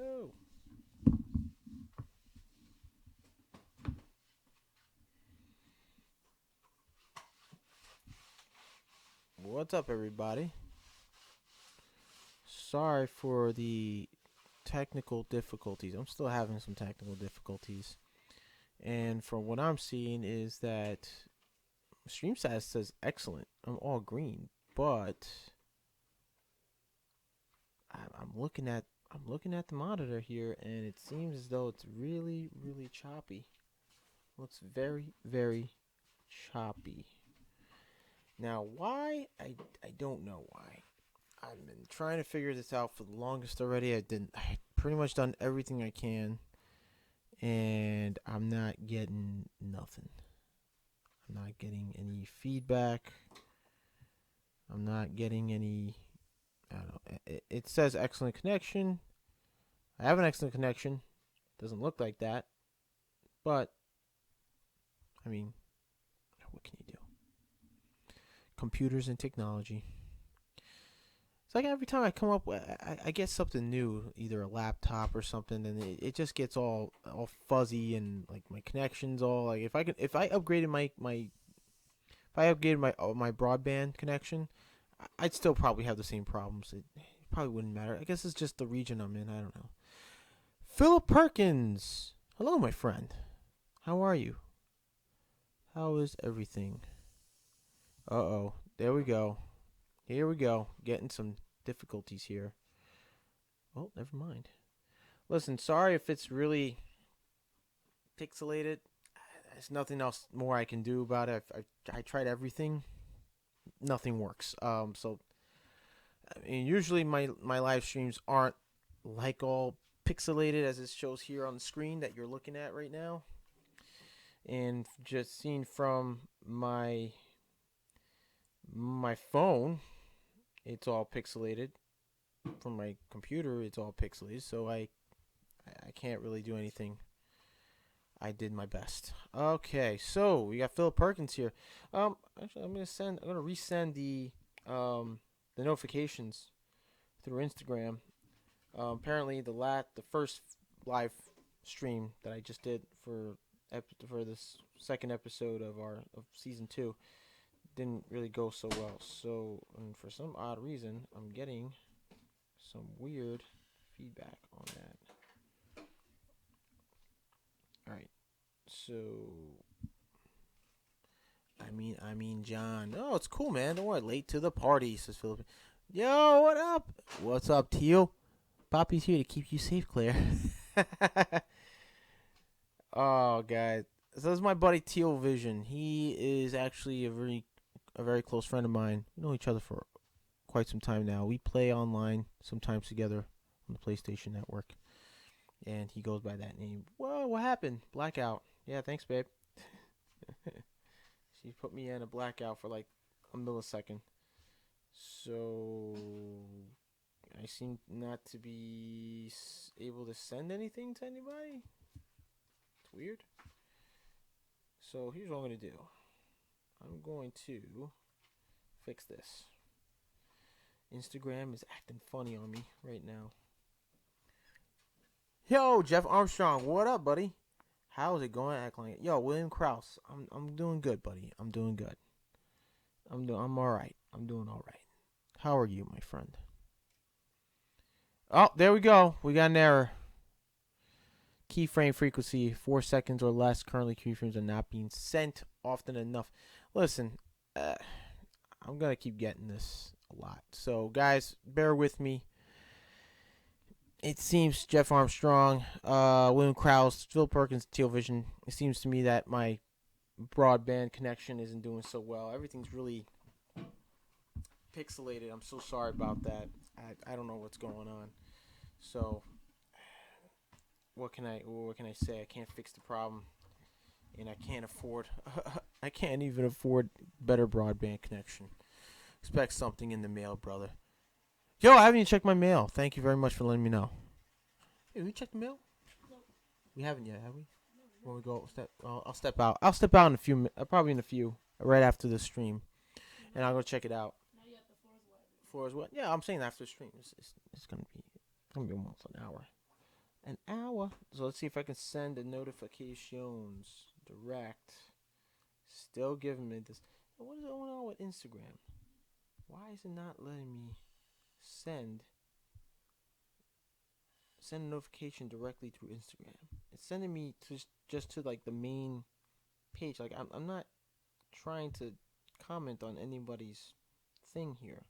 go. What's up, everybody? Sorry for the technical difficulties. I'm still having some technical difficulties. And from what I'm seeing is that stream status says excellent. I'm all green, but I'm looking at the monitor here, and it seems as though it's really, really choppy. Looks very, very choppy. Now, why? I don't know why. I've been trying to figure this out for the longest already. I pretty much done everything I can, and I'm not getting nothing. I'm not getting any feedback. I'm not getting any. I don't know. It says excellent connection. I have an excellent connection. Doesn't look like that, but I mean, what can you do? Computers and technology. It's like every time I come up with, I get something new, either a laptop or something, and it just gets all fuzzy, and like my connections all like if I upgraded my broadband connection, I'd still probably have the same problems. It probably wouldn't matter. I guess it's just the region I'm in. I don't know. Philip Perkins, hello, my friend. How are you? How is everything? Uh-oh, there we go. Here we go. Getting some difficulties here. Oh, never mind. Listen, sorry if it's really pixelated. There's nothing else more I can do about it. I tried everything. Nothing works. So I mean, usually my live streams aren't like all pixelated as it shows here on the screen that you're looking at right now. And just seen from my phone, it's all pixelated. From my computer, it's all pixelated. So I can't really do anything. I did my best. Okay, so we got Philip Perkins here. Actually, I'm gonna resend the notifications through Instagram. Apparently, the first live stream that I just did for this second episode of season 2 didn't really go so well. So, and for some odd reason, I'm getting some weird feedback on that. All right. So, I mean, John. Oh, it's cool, man. Don't worry. Late to the party, says Philip. Yo, what up? What's up, Teal? Poppy's here to keep you safe, Claire. Oh, God. So this is my buddy Teal Vision. He is actually a very close friend of mine. We know each other for quite some time now. We play online sometimes together on the PlayStation Network, and he goes by that name. Whoa, what happened? Blackout. Yeah, thanks, babe. She put me in a blackout for like a millisecond. So I seem not to be able to send anything to anybody. It's weird. So here's what I'm going to do. I'm going to fix this. Instagram is acting funny on me right now. Yo, Jeff Armstrong, what up, buddy? How's it going? Acting like it. Yo, William Krause, I'm doing good, buddy. I'm doing good. I'm all right. I'm doing all right. How are you, my friend? Oh, there we go. We got an error. Keyframe frequency 4 seconds or less. Currently, keyframes are not being sent often enough. Listen, I'm gonna keep getting this a lot. So, guys, bear with me. It seems Jeff Armstrong, William Krause, Phil Perkins, Teal Vision. It seems to me that my broadband connection isn't doing so well. Everything's really pixelated. I'm so sorry about that. I don't know what's going on. So what can I say? I can't fix the problem, and I can't even afford better broadband connection. Expect something in the mail, brother. Yo, I haven't even checked my mail. Thank you very much for letting me know. Hey, we checked the mail? No. We haven't yet, have we? When we go I'll step out. I'll step out in a few. Probably in a few, right after the stream, and I'll go check it out. Not yet. The floor is wet. Floor is wet. Yeah, I'm saying after the stream. It's gonna be almost an hour. An hour. So let's see if I can send the notifications direct. Still giving me this. What is going on with Instagram? Why is it not letting me send a notification directly through Instagram? It's sending me to just to like the main page. Like I'm not trying to comment on anybody's thing here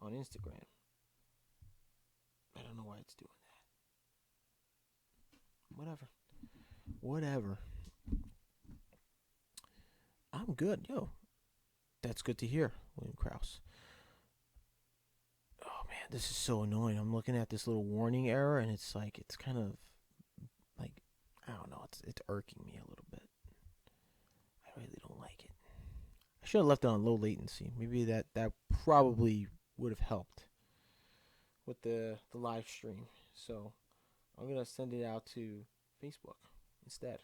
on Instagram. I don't know why it's doing that. Whatever. I'm good, yo. That's good to hear, William Krause. Oh man, this is so annoying. I'm looking at this little warning error, and it's like it's kind of like I don't know. It's irking me a little bit. I really don't like it. I should have left it on low latency. Maybe that probably would have helped with the live stream. So I'm gonna send it out to Facebook instead.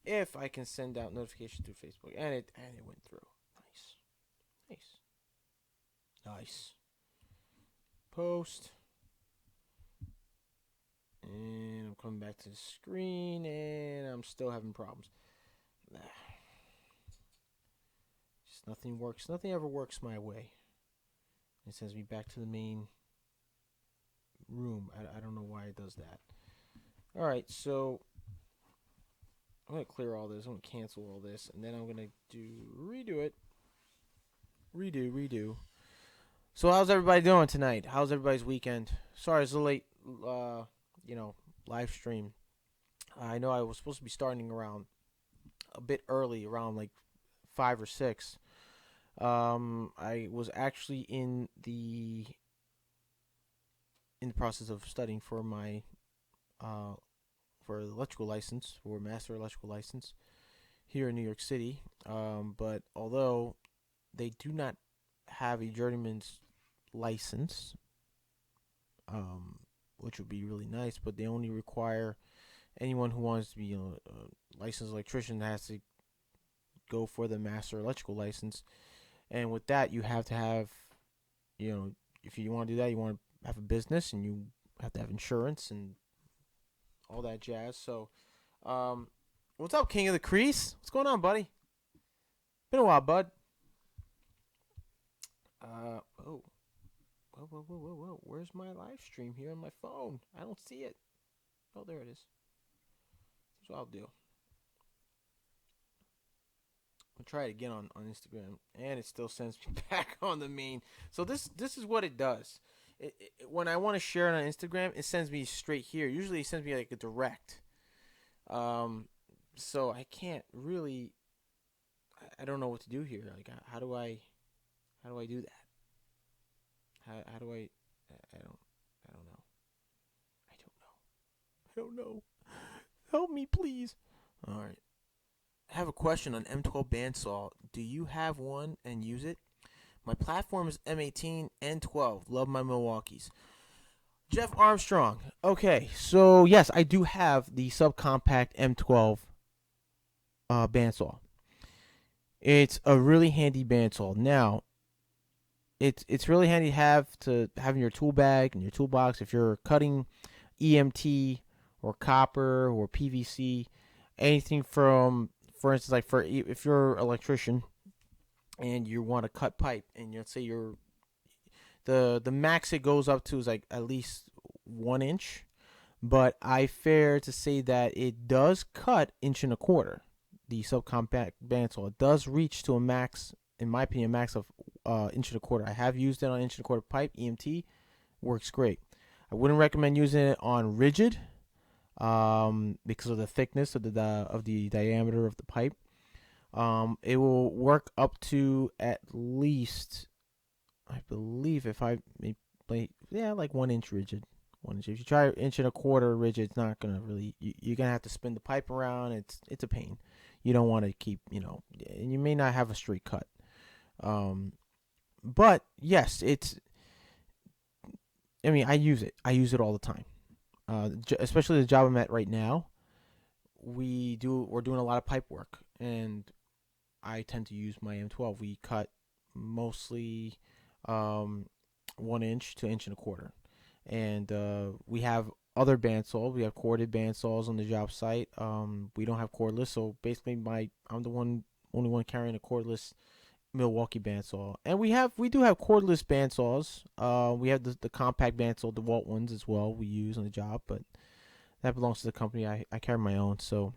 If I can send out notifications through Facebook, and it went through. Nice. Post. And I'm coming back to the screen, and I'm still having problems. Just nothing works. Nothing ever works my way. It sends me back to the main room. I don't know why it does that. Alright, so I'm going to clear all this. I'm going to cancel all this. And then I'm going to redo it. Redo. So how's everybody doing tonight? How's everybody's weekend? Sorry, it's a late, live stream. I know I was supposed to be starting around a bit early, around like 5 or 6. I was actually in the process of studying for my for electrical license, for master electrical license here in New York City. But although they do not have a journeyman's license, which would be really nice, but they only require anyone who wants to be a licensed electrician has to go for the master electrical license. And with that, you have to have, if you want to do that, you want to have a business, and you have to have insurance and all that jazz. So, what's up, King of the Crease? What's going on, buddy? Been a while, bud. Whoa. Where's my live stream here on my phone? I don't see it. Oh, there it is. That's what I'll do. I'll try it again on Instagram, and it still sends me back on the main. So this is what it does. When I want to share it on Instagram, it sends me straight here. Usually it sends me like a direct. So I can't really. I don't know what to do here. Like, how do I do that? How do I? I don't know. Help me, please. All right. I have a question on M12 bandsaw. Do you have one and use it? My platform is M18 and 12. Love my Milwaukees. Jeff Armstrong. Okay, so yes, I do have the subcompact M12 bandsaw. It's a really handy bandsaw. Now, it's really handy to have in your tool bag and your toolbox if you're cutting EMT or copper or PVC, anything from, for instance, like if you're an electrician and you want to cut pipe, and let's say the max it goes up to is like at least 1 inch, but I fair to say that it does cut 1.25 inches. The subcompact bandsaw, it does reach to a max, in my opinion, max of 1.25 inches. I have used it on 1.25 inch pipe. EMT works great. I wouldn't recommend using it on rigid, because of the thickness of the diameter of the pipe. It will work up to at least, I believe, if I like 1 inch rigid. 1 inch. If you try 1.25 inch rigid, it's not gonna really. You're gonna have to spin the pipe around. It's a pain. You don't want to keep, and you may not have a straight cut. But yes, I use it. I use it all the time. Especially the job I'm at right now. We're doing a lot of pipe work, and I tend to use my M12. We cut mostly 1 inch to 1.25 inches. and we have other bandsaws. We have corded bandsaws on the job site. We don't have cordless, so basically, I'm the only one carrying a cordless Milwaukee bandsaw, and we do have cordless bandsaws. We have the compact bandsaw, the Walt ones as well. We use on the job, but that belongs to the company. I carry my own. So,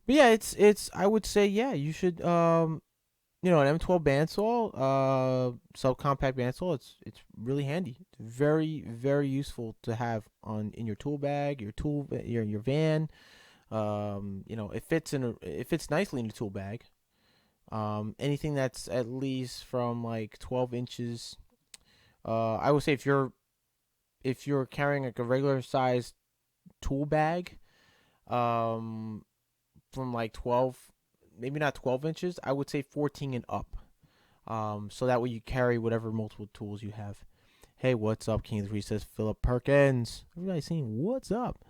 but yeah, it's I would say yeah, you should an M12 bandsaw, subcompact bandsaw. It's really handy. It's very very useful to have on in your tool bag, your van. It fits nicely in the tool bag. Anything that's at least from like 12 inches. I would say if you're carrying like a regular size tool bag, um, from like 12, maybe not 12 inches. I would say 14 and up. So that way you carry whatever multiple tools you have. Hey, what's up, King of the Crease? Says Philip Perkins. Everybody saying what's up?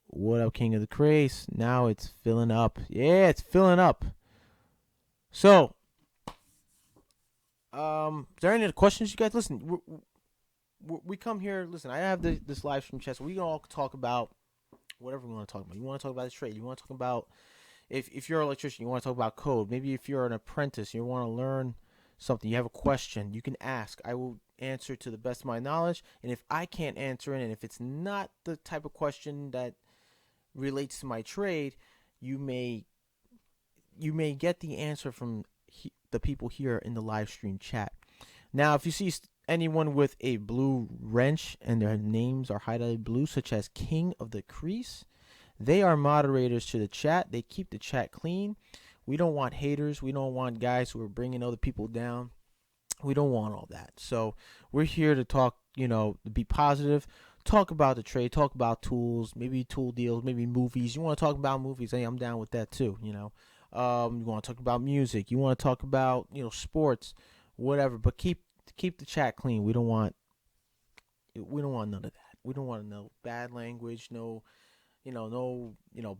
What up, King of the Crease? Now it's filling up. Yeah, it's filling up. So, is there any other questions, you guys? Listen, we come here. Listen, I have this live stream chat. So we can all talk about whatever we want to talk about. You want to talk about the trade. You want to talk about if you're an electrician, you want to talk about code. Maybe if you're an apprentice, you want to learn something. You have a question, you can ask. I will answer to the best of my knowledge. And if I can't answer it, and if it's not the type of question that relates to my trade, you may get the answer from the people here in the live stream chat. Now, if you see anyone with a blue wrench and their names are highlighted blue, such as King of the Crease, they are moderators to the chat. They keep the chat clean. We don't want haters. We don't want guys who are bringing other people down. We don't want all that. So we're here to talk, to be positive, talk about the trade, talk about tools, maybe tool deals, maybe movies. You want to talk about movies? Hey, I'm down with that too. You want to talk about music. You want to talk about sports, whatever. But keep the chat clean. We don't want none of that. We don't want no bad language, no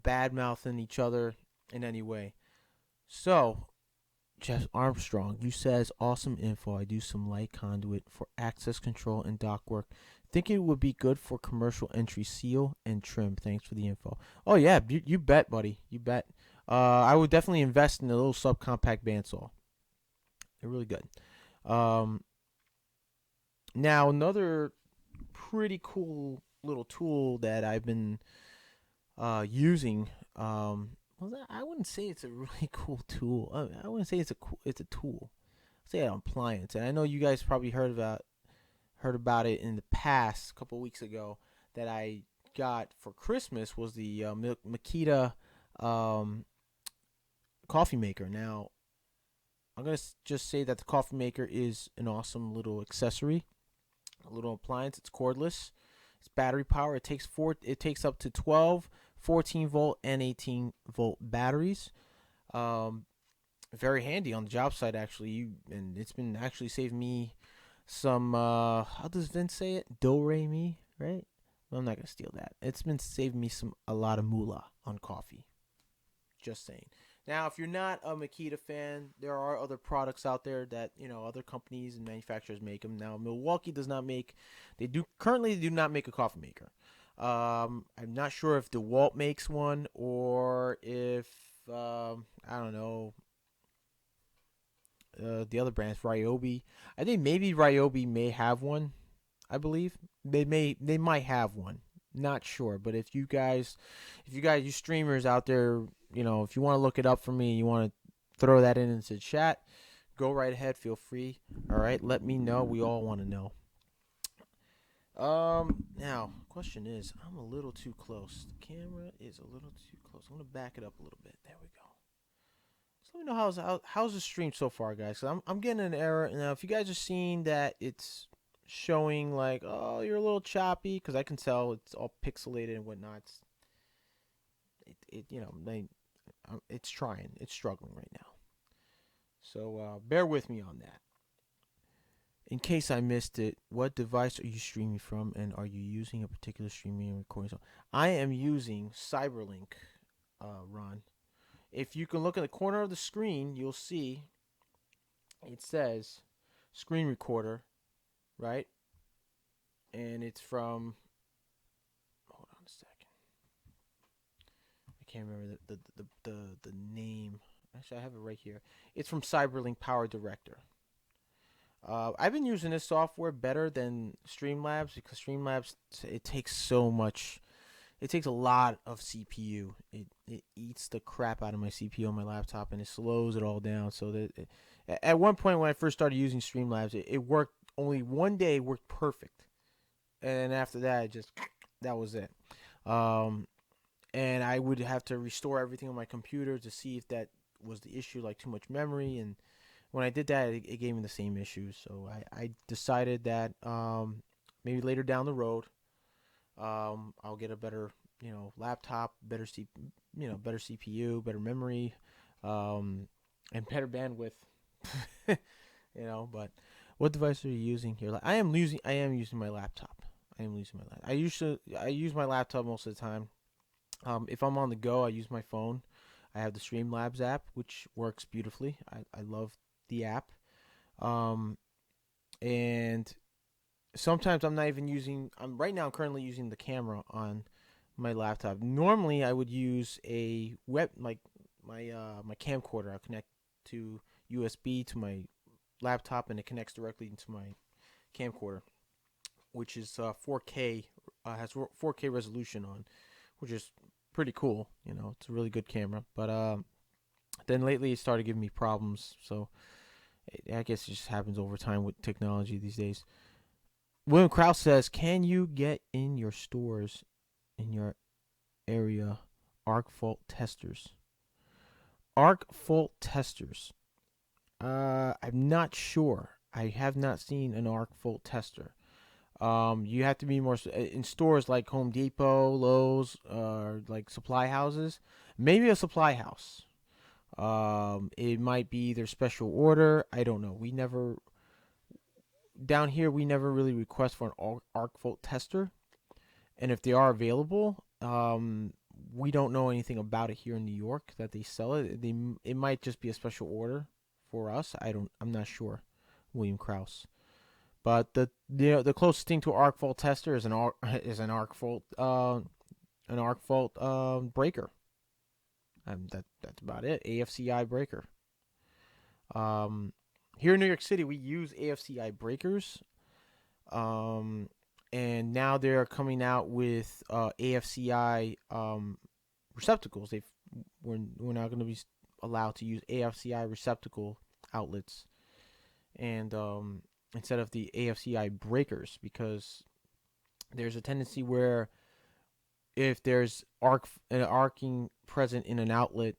bad mouthing each other in any way. So, Jeff Armstrong, you says awesome info. I do some light conduit for access control and dock work. Think it would be good for commercial entry seal and trim. Thanks for the info. Oh yeah, you bet, buddy. You bet. I would definitely invest in a little subcompact bandsaw. They're really good. Now another pretty cool little tool that I've been using. I wouldn't say it's a really cool tool. I wouldn't say it's a tool. I'd say an appliance. And I know you guys probably heard about it in the past, a couple of weeks ago, that I got for Christmas was the Makita coffee maker. Now, I'm gonna just say that the coffee maker is an awesome little accessory, a little appliance. It's cordless. It's battery power. It takes up to 12, 14 volt, and 18 volt batteries. Very handy on the job site actually. And it's been actually saved me some. How does Vince say it? Do re mi, right? Well, I'm not gonna steal that. It's been saving me a lot of moolah on coffee. Just saying. Now, if you're not a Makita fan, there are other products out there that other companies and manufacturers make them. Now, Milwaukee does not make. They currently do not make a coffee maker. I'm not sure if DeWalt makes one or if I don't know the other brands, Ryobi. I think maybe Ryobi may have one. I believe they might have one. Not sure, but if you streamers out there, if you want to look it up for me, you want to throw that into the chat, go right ahead. Feel free. All right, let me know. We all want to know. Now, question is, I'm a little too close. The camera is a little too close. I'm gonna back it up a little bit. There we go. So let me know how's the stream so far, guys. So I'm getting an error now. If you guys are seeing that it's showing like, oh, you're a little choppy, because I can tell it's all pixelated and whatnot. It's struggling right now. So bear with me on that. In case I missed it, what device are you streaming from, and are you using a particular streaming and recording software? I am using Cyberlink, Ron. If you can look in the corner of the screen, you'll see it says screen recorder, right? and it's from. Hold on a second. I can't remember the name. Actually, I have it right here. It's from Cyberlink Power Director. I've been using this software better than Streamlabs because Streamlabs it takes so much. It takes a lot of CPU. It eats the crap out of my CPU on my laptop and it slows it all down. So that at one point when I first started using Streamlabs, it worked only one day worked perfect, and after that, that was it. Um, and I would have to restore everything on my computer to see if that was the issue, like too much memory. And when I did that, it gave me the same issues. So I decided that maybe later down the road, I'll get a better laptop, better CPU, better memory, and better bandwidth. But what device are you using here? I am using my laptop. I am using my laptop. I use my laptop most of the time. If I'm on the go, I use my phone. I have the Streamlabs app, which works beautifully. I love the app. Um, and sometimes I'm not even using. I'm currently using the camera on my laptop. Normally, I would use a my camcorder. I connect to USB to my laptop, and it connects directly into my camcorder, which is 4K. Has 4K resolution on, which is pretty cool. It's a really good camera. But then lately, it started giving me problems. So I guess it just happens over time with technology these days. William Krause says, "Can you get in your stores in your area arc fault testers?" Arc fault testers. I'm not sure. I have not seen an arc fault tester. You have to be more in stores like Home Depot, Lowe's, like supply houses. Maybe a supply house. It might be their special order. I don't know. Down here we never really request for an arc fault tester, and if they are available, we don't know anything about it here in New York that they sell it. It might just be a special order for us. I'm not sure. William Krause. But the closest thing to an arc fault tester is an arc fault breaker. That's about it. AFCI breaker. Here in New York City, we use AFCI breakers. And now they're coming out with AFCI receptacles. We're now going to be allowed to use AFCI receptacle outlets, and instead of the AFCI breakers, because there's a tendency where if there's an arcing present in an outlet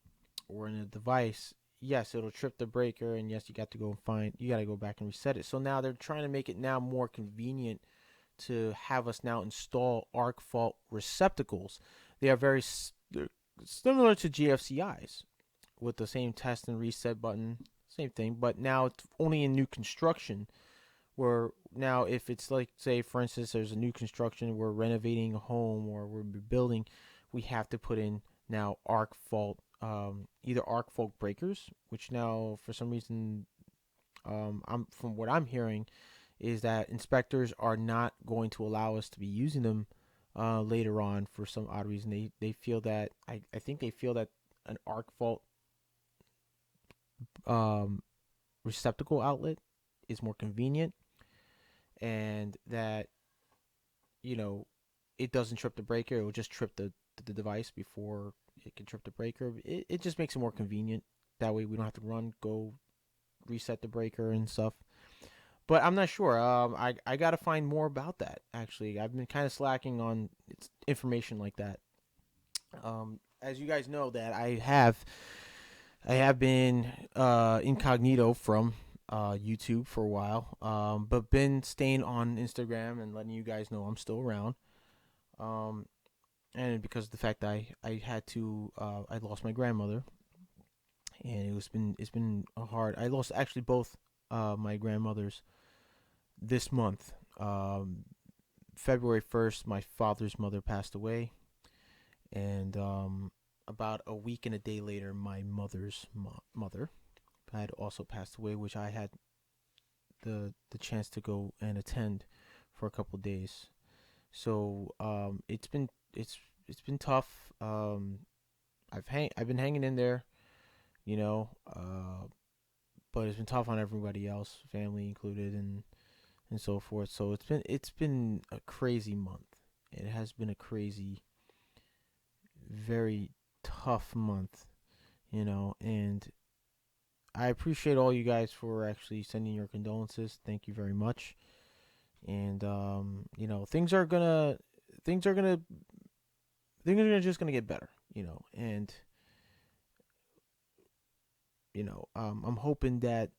or in a device, yes, it'll trip the breaker, and yes, you got to go back and reset it. So now they're trying to make it now more convenient to have us now install arc fault receptacles. They are they're similar to GFCIs with the same test and reset button, same thing, but now it's only in new construction. Where now, if it's like, say, for instance, there's a new construction, we're renovating a home or we're building, we have to put in now arc fault, either arc fault breakers, which now for some reason, from what I'm hearing, is that inspectors are not going to allow us to be using them later on for some odd reason. They feel that I think they feel that an arc fault receptacle outlet is more convenient, and that it doesn't trip the breaker. It will just trip the device before it can trip the breaker. It just makes it more convenient. That way we don't have to go reset the breaker and stuff. But I'm not sure. I got to find more about that, actually. I've been kind of slacking on information like that. As you guys know, that I have been incognito from YouTube for a while, but been staying on Instagram and letting you guys know I'm still around. And because of the fact that I lost my grandmother, and it's been a hard. I lost actually both my grandmothers this month. February 1st, my father's mother passed away, and about a week and a day later, my mother's mother had also passed away, which I had the chance to go and attend for a couple days. So it's been tough. I've been hanging in there, you know, but it's been tough on everybody else, family included, and so forth. So it's been a crazy month. It has been a crazy, very tough month, and I appreciate all you guys for actually sending your condolences. Thank you very much. And things are gonna things are just gonna get better, and I'm hoping that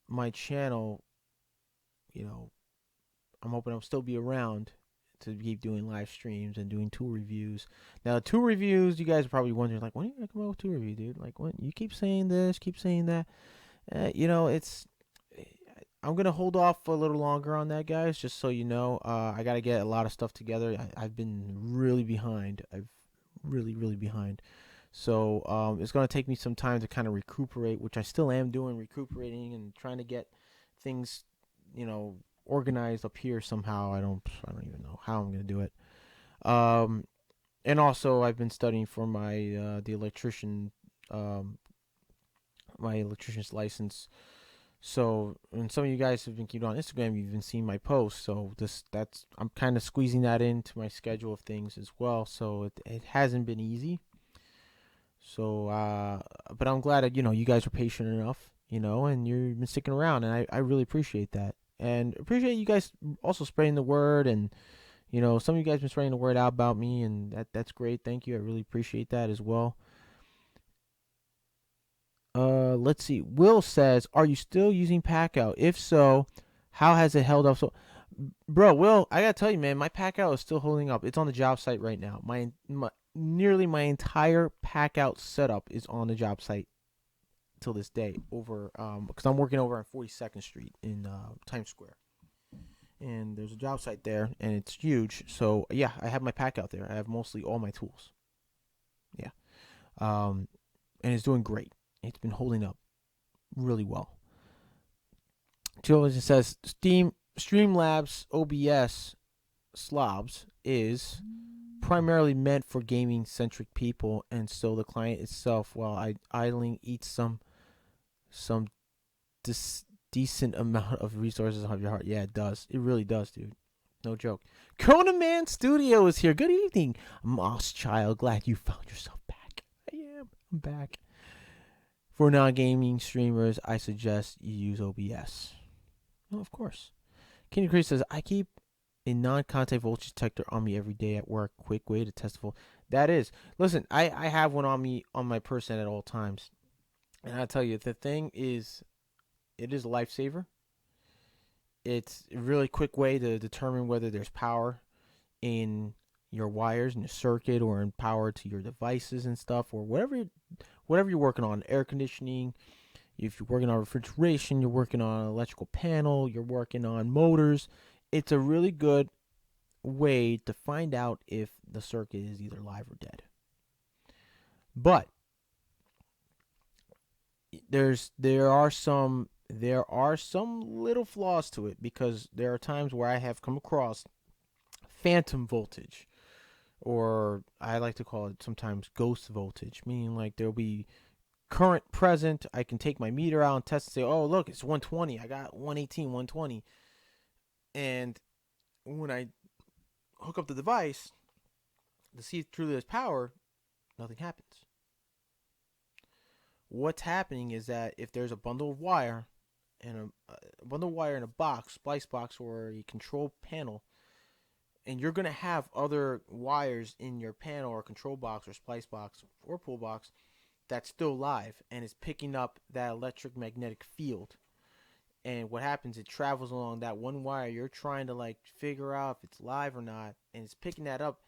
my channel, you know, I'm hoping I'll still be around to keep doing live streams and doing tool reviews. Now, tool reviews, you guys are probably wondering, like, when are you gonna come out with tool review, dude? Like, when you keep saying this, keep saying that. It's I'm gonna hold off a little longer on that, guys. Just so you know, I gotta get a lot of stuff together. I've been really behind. I've really behind. So it's gonna take me some time to kind of recuperate, which I still am doing, recuperating and trying to get things, organized up here somehow. I don't even know how I'm gonna do it. Um, and also I've been studying for um, my electrician's license. So, and some of you guys have been keeping on Instagram, you've been seeing my posts. So I'm kind of squeezing that into my schedule of things as well. So it hasn't been easy. So, but I'm glad that, you guys are patient enough, and you've been sticking around, and I really appreciate that. And appreciate you guys also spreading the word, and, some of you guys been spreading the word out about me, and that's great. Thank you. I really appreciate that as well. Let's see. Will says, "Are you still using Packout? If so, how has it held up?" So, bro, Will, I gotta tell you, man, my Packout is still holding up. It's on the job site right now. Nearly my entire Packout setup is on the job site till this day. Over because I'm working over on 42nd Street in Times Square, and there's a job site there, and it's huge. So yeah, I have my Packout there. I have mostly all my tools. Yeah, and it's doing great. It's been holding up really well. Joe says Streamlabs OBS slobs is primarily meant for gaming centric people, and so the client itself, while idling, eats some decent amount of resources of your heart. Yeah, it does. It really does, dude. No joke. Conan Man Studio is here. Good evening, Moss Child. Glad you found yourself back. I'm back. For non-gaming streamers, I suggest you use OBS. Oh, of course. Kenny Chris says, I keep a non-contact voltage detector on me every day at work. Quick way to test the That is. Listen, I have one on me on my person at all times. And I'll tell you, the thing is, it is a lifesaver. It's a really quick way to determine whether there's power in your wires in your circuit or in power to your devices and stuff, or whatever you're working on, air conditioning. If you're working on refrigeration, you're working on an electrical panel, you're working on motors. It's a really good way to find out if the circuit is either live or dead. But there are some little flaws to it, because there are times where I have come across phantom voltage, or I like to call it sometimes ghost voltage, meaning like there'll be current present. I can take my meter out and test and say, oh, look, it's 120. I got 118, 120. And when I hook up the device to see if truly there's power, nothing happens. What's happening is that if there's a bundle of wire and a bundle of wire in a box, splice box, or a control panel, and you're going to have other wires in your panel or control box or splice box or pull box that's still live and is picking up that electric magnetic field. And what happens, it travels along that one wire. You're trying to like figure out if it's live or not, and it's picking that up,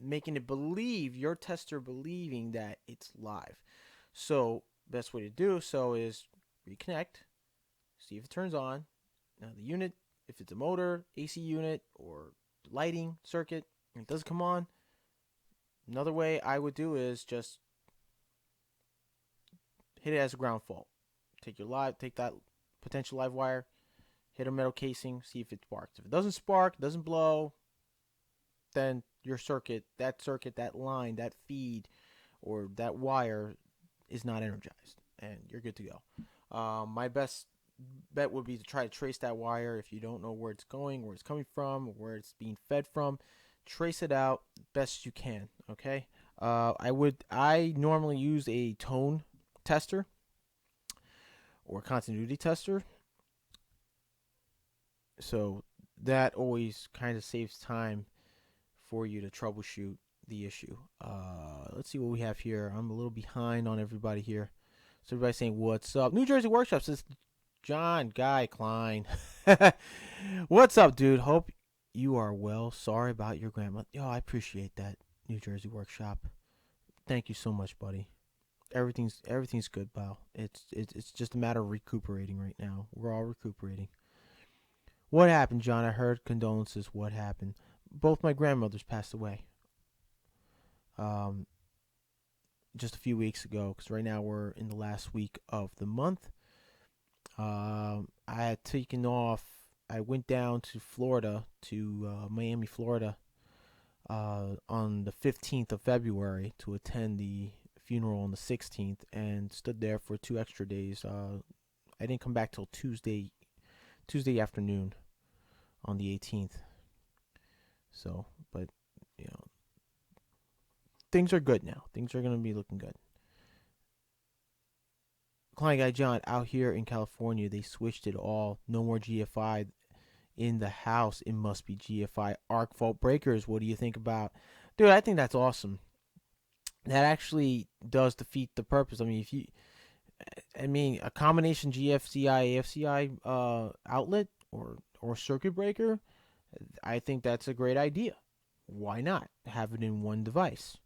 making it believe, your tester believing that it's live. So best way to do so is reconnect, see if it turns on. Now the unit, if it's a motor, AC unit, or lighting circuit, and it doesn't come on, another way I would do is just hit it as a ground fault. Take that potential live wire, hit a metal casing, see if it sparks. If it doesn't spark, doesn't blow, then your circuit, that line, that feed, or that wire is not energized, and you're good to go. My best bet would be to try to trace that wire. If you don't know where it's going, where it's coming from, where it's being fed from, trace it out best you can. Okay. I normally use a tone tester or continuity tester, so that always kind of saves time for you to troubleshoot the issue. Let's see what we have here. I'm a little behind on everybody here. So everybody's saying, what's up? New Jersey Workshop says, John Guy Klein. What's up, dude? Hope you are well. Sorry about your grandma. Yo, I appreciate that, New Jersey Workshop. Thank you so much, buddy. Everything's good, pal. It's just a matter of recuperating right now. We're all recuperating. What happened, John? I heard condolences. What happened? Both my grandmothers passed away. Just a few weeks ago, because right now we're in the last week of the month. I had taken off. I went down to Florida, to Miami, Florida, on the 15th of February to attend the funeral on the 16th, and stood there for 2 extra days. I didn't come back till Tuesday afternoon on the 18th. So, but, things are good now. Things are going to be looking good. Client Guy John, out here in California, they switched it all. No more GFI in the house. It must be GFI arc fault breakers. What do you think about? Dude, I think that's awesome. That actually does defeat the purpose. I mean, a combination GFCI, AFCI outlet or circuit breaker, I think that's a great idea. Why not have it in one device?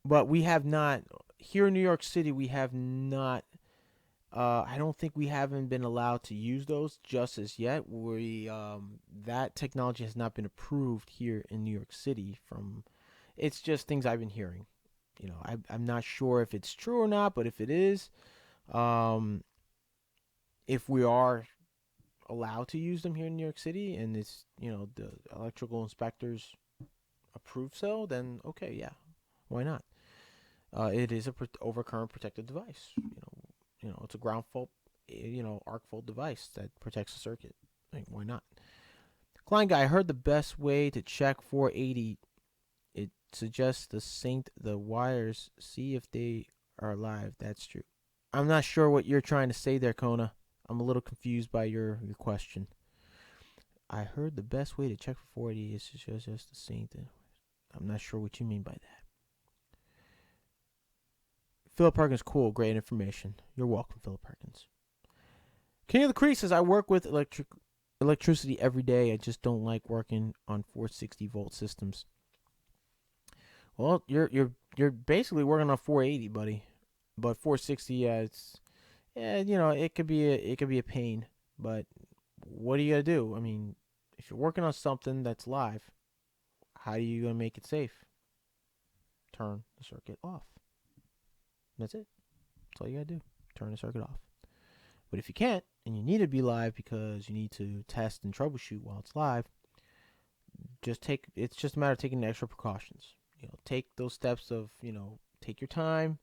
But we have not, here in New York City, we have not, I don't think we haven't been allowed to use those just as yet. That technology has not been approved here in New York City. It's just things I've been hearing. I'm not sure if it's true or not, but if it is, if we are allowed to use them here in New York City, and it's, the electrical inspectors approve so, then okay, yeah, why not? It is a overcurrent protected device. It's a ground fault, arc fault device that protects the circuit. Why not? Client Guy, I heard the best way to check 480. It suggests the wires, see if they are alive. That's true. I'm not sure what you're trying to say there, Kona. I'm a little confused by your question. I heard the best way to check for 480 is just the saint. I'm not sure what you mean by that. Philip Perkins, cool, great information. You're welcome, Philip Perkins. King of the Creek says, I work with electricity every day. I just don't like working on 460 volt systems. Well, you're basically working on 480, buddy. But 460, yeah, it could be a pain. But what are you gonna do? I mean, if you're working on something that's live, how are you gonna make it safe? Turn the circuit off. That's it. That's all you gotta do. Turn the circuit off. But if you can't, and you need to be live because you need to test and troubleshoot while it's live, it's just a matter of taking the extra precautions. Take those steps of, take your time.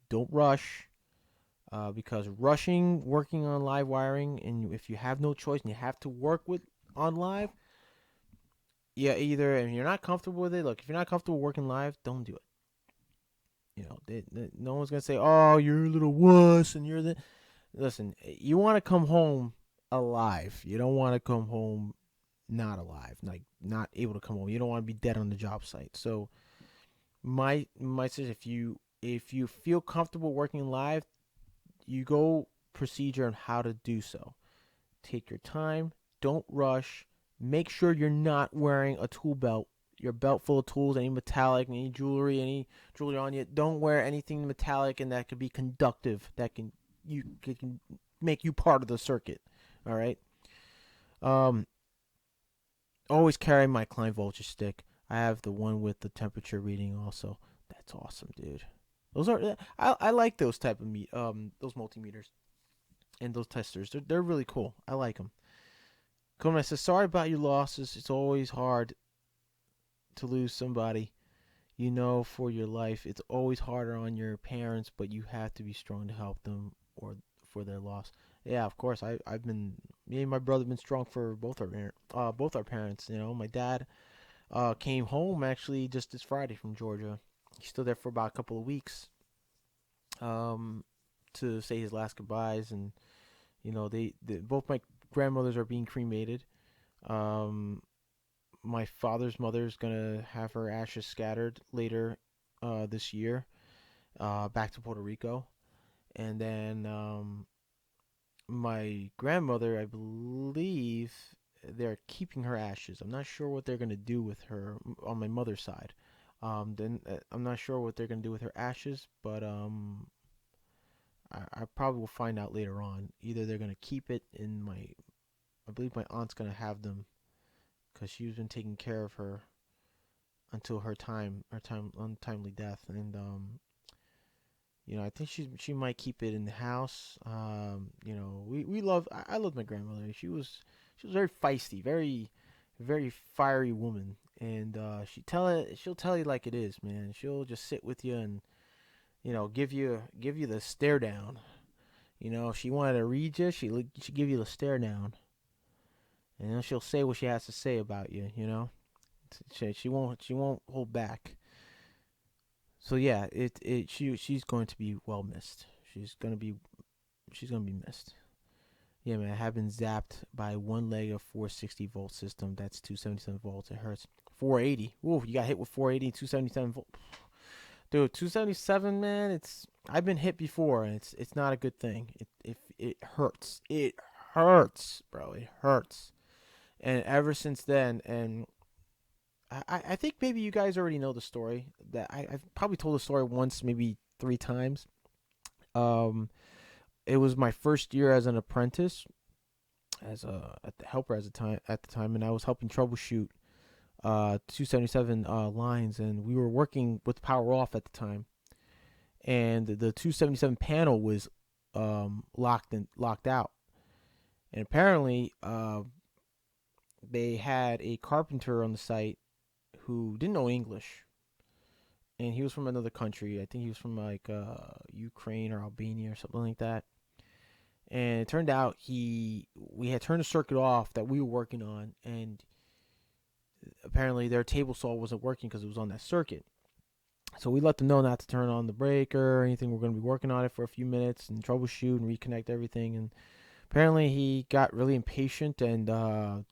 Don't rush. Because working on live wiring, and if you have no choice and you have to work on live, yeah, either, and you're not comfortable with it, look, if you're not comfortable working live, don't do it. No one's going to say, oh, you're a little wuss, and you're the... Listen, you want to come home alive. You don't want to come home not alive, like not able to come home. You don't want to be dead on the job site. So my suggestion, if you feel comfortable working live, you go procedure on how to do so. Take your time. Don't rush. Make sure you're not wearing a tool belt. Your belt full of tools, any metallic, any jewelry on you. Don't wear anything metallic and that could be conductive. That can make you part of the circuit. All right. Always carry my Klein voltage stick. I have the one with the temperature reading also. That's awesome, dude. I like those type of those multimeters. and those testers. They're really cool. I like them. Coleman says, sorry about your losses. It's always hard to lose somebody you know for your life. It's always harder on your parents, but you have to be strong to help them or for their loss. Yeah, of course. I've been me and my brother have been strong for both our parents. You know, my dad came home actually just this Friday from Georgia. He's still there for about a couple of weeks um, to say his last goodbyes, and you know they both my grandmothers are being cremated. Um, my father's mother is gonna have her ashes scattered later this year back to Puerto Rico, and then my grandmother, I believe they're keeping her ashes. I'm not sure what they're gonna do with her on my mother's side. Then I'm not sure what they're gonna do with her ashes, but I probably will find out later on. Either they're gonna keep it in I believe my aunt's gonna have them because she's been taking care of her until her untimely death, and you know, I think she might keep it in the house. You know, we love I love my grandmother. She was very feisty, very fiery woman, and she'll tell you like it is, man. She'll just sit with you and you know give you the stare down. You know, if she wanted to read you, she give you the stare down, and then she'll say what she has to say about you. You know, she won't hold back. So yeah, she's going to be well missed. She's gonna be missed. Yeah, man, I have been zapped by one leg of 460-volt system. That's 277 volts. It hurts. 480. Ooh, you got hit with 480, 277 volt. Dude, 277, man. I've been hit before, and it's not a good thing. It hurts. It hurts, bro. It hurts. And ever since then, and I think maybe you guys already know the story. That I've probably told the story once, maybe 3 times. Um, it was my first year as an apprentice, as a helper at the time, and I was helping troubleshoot 277 lines, and we were working with power off at the time, and the 277 panel was locked out, and apparently they had a carpenter on the site who didn't know English, and he was from another country. I think he was from like Ukraine or Albania or something like that. And it turned out we had turned a circuit off that we were working on, and apparently their table saw wasn't working because it was on that circuit. So we let them know not to turn on the breaker or anything. We're going to be working on it for a few minutes and troubleshoot and reconnect everything. And apparently he got really impatient and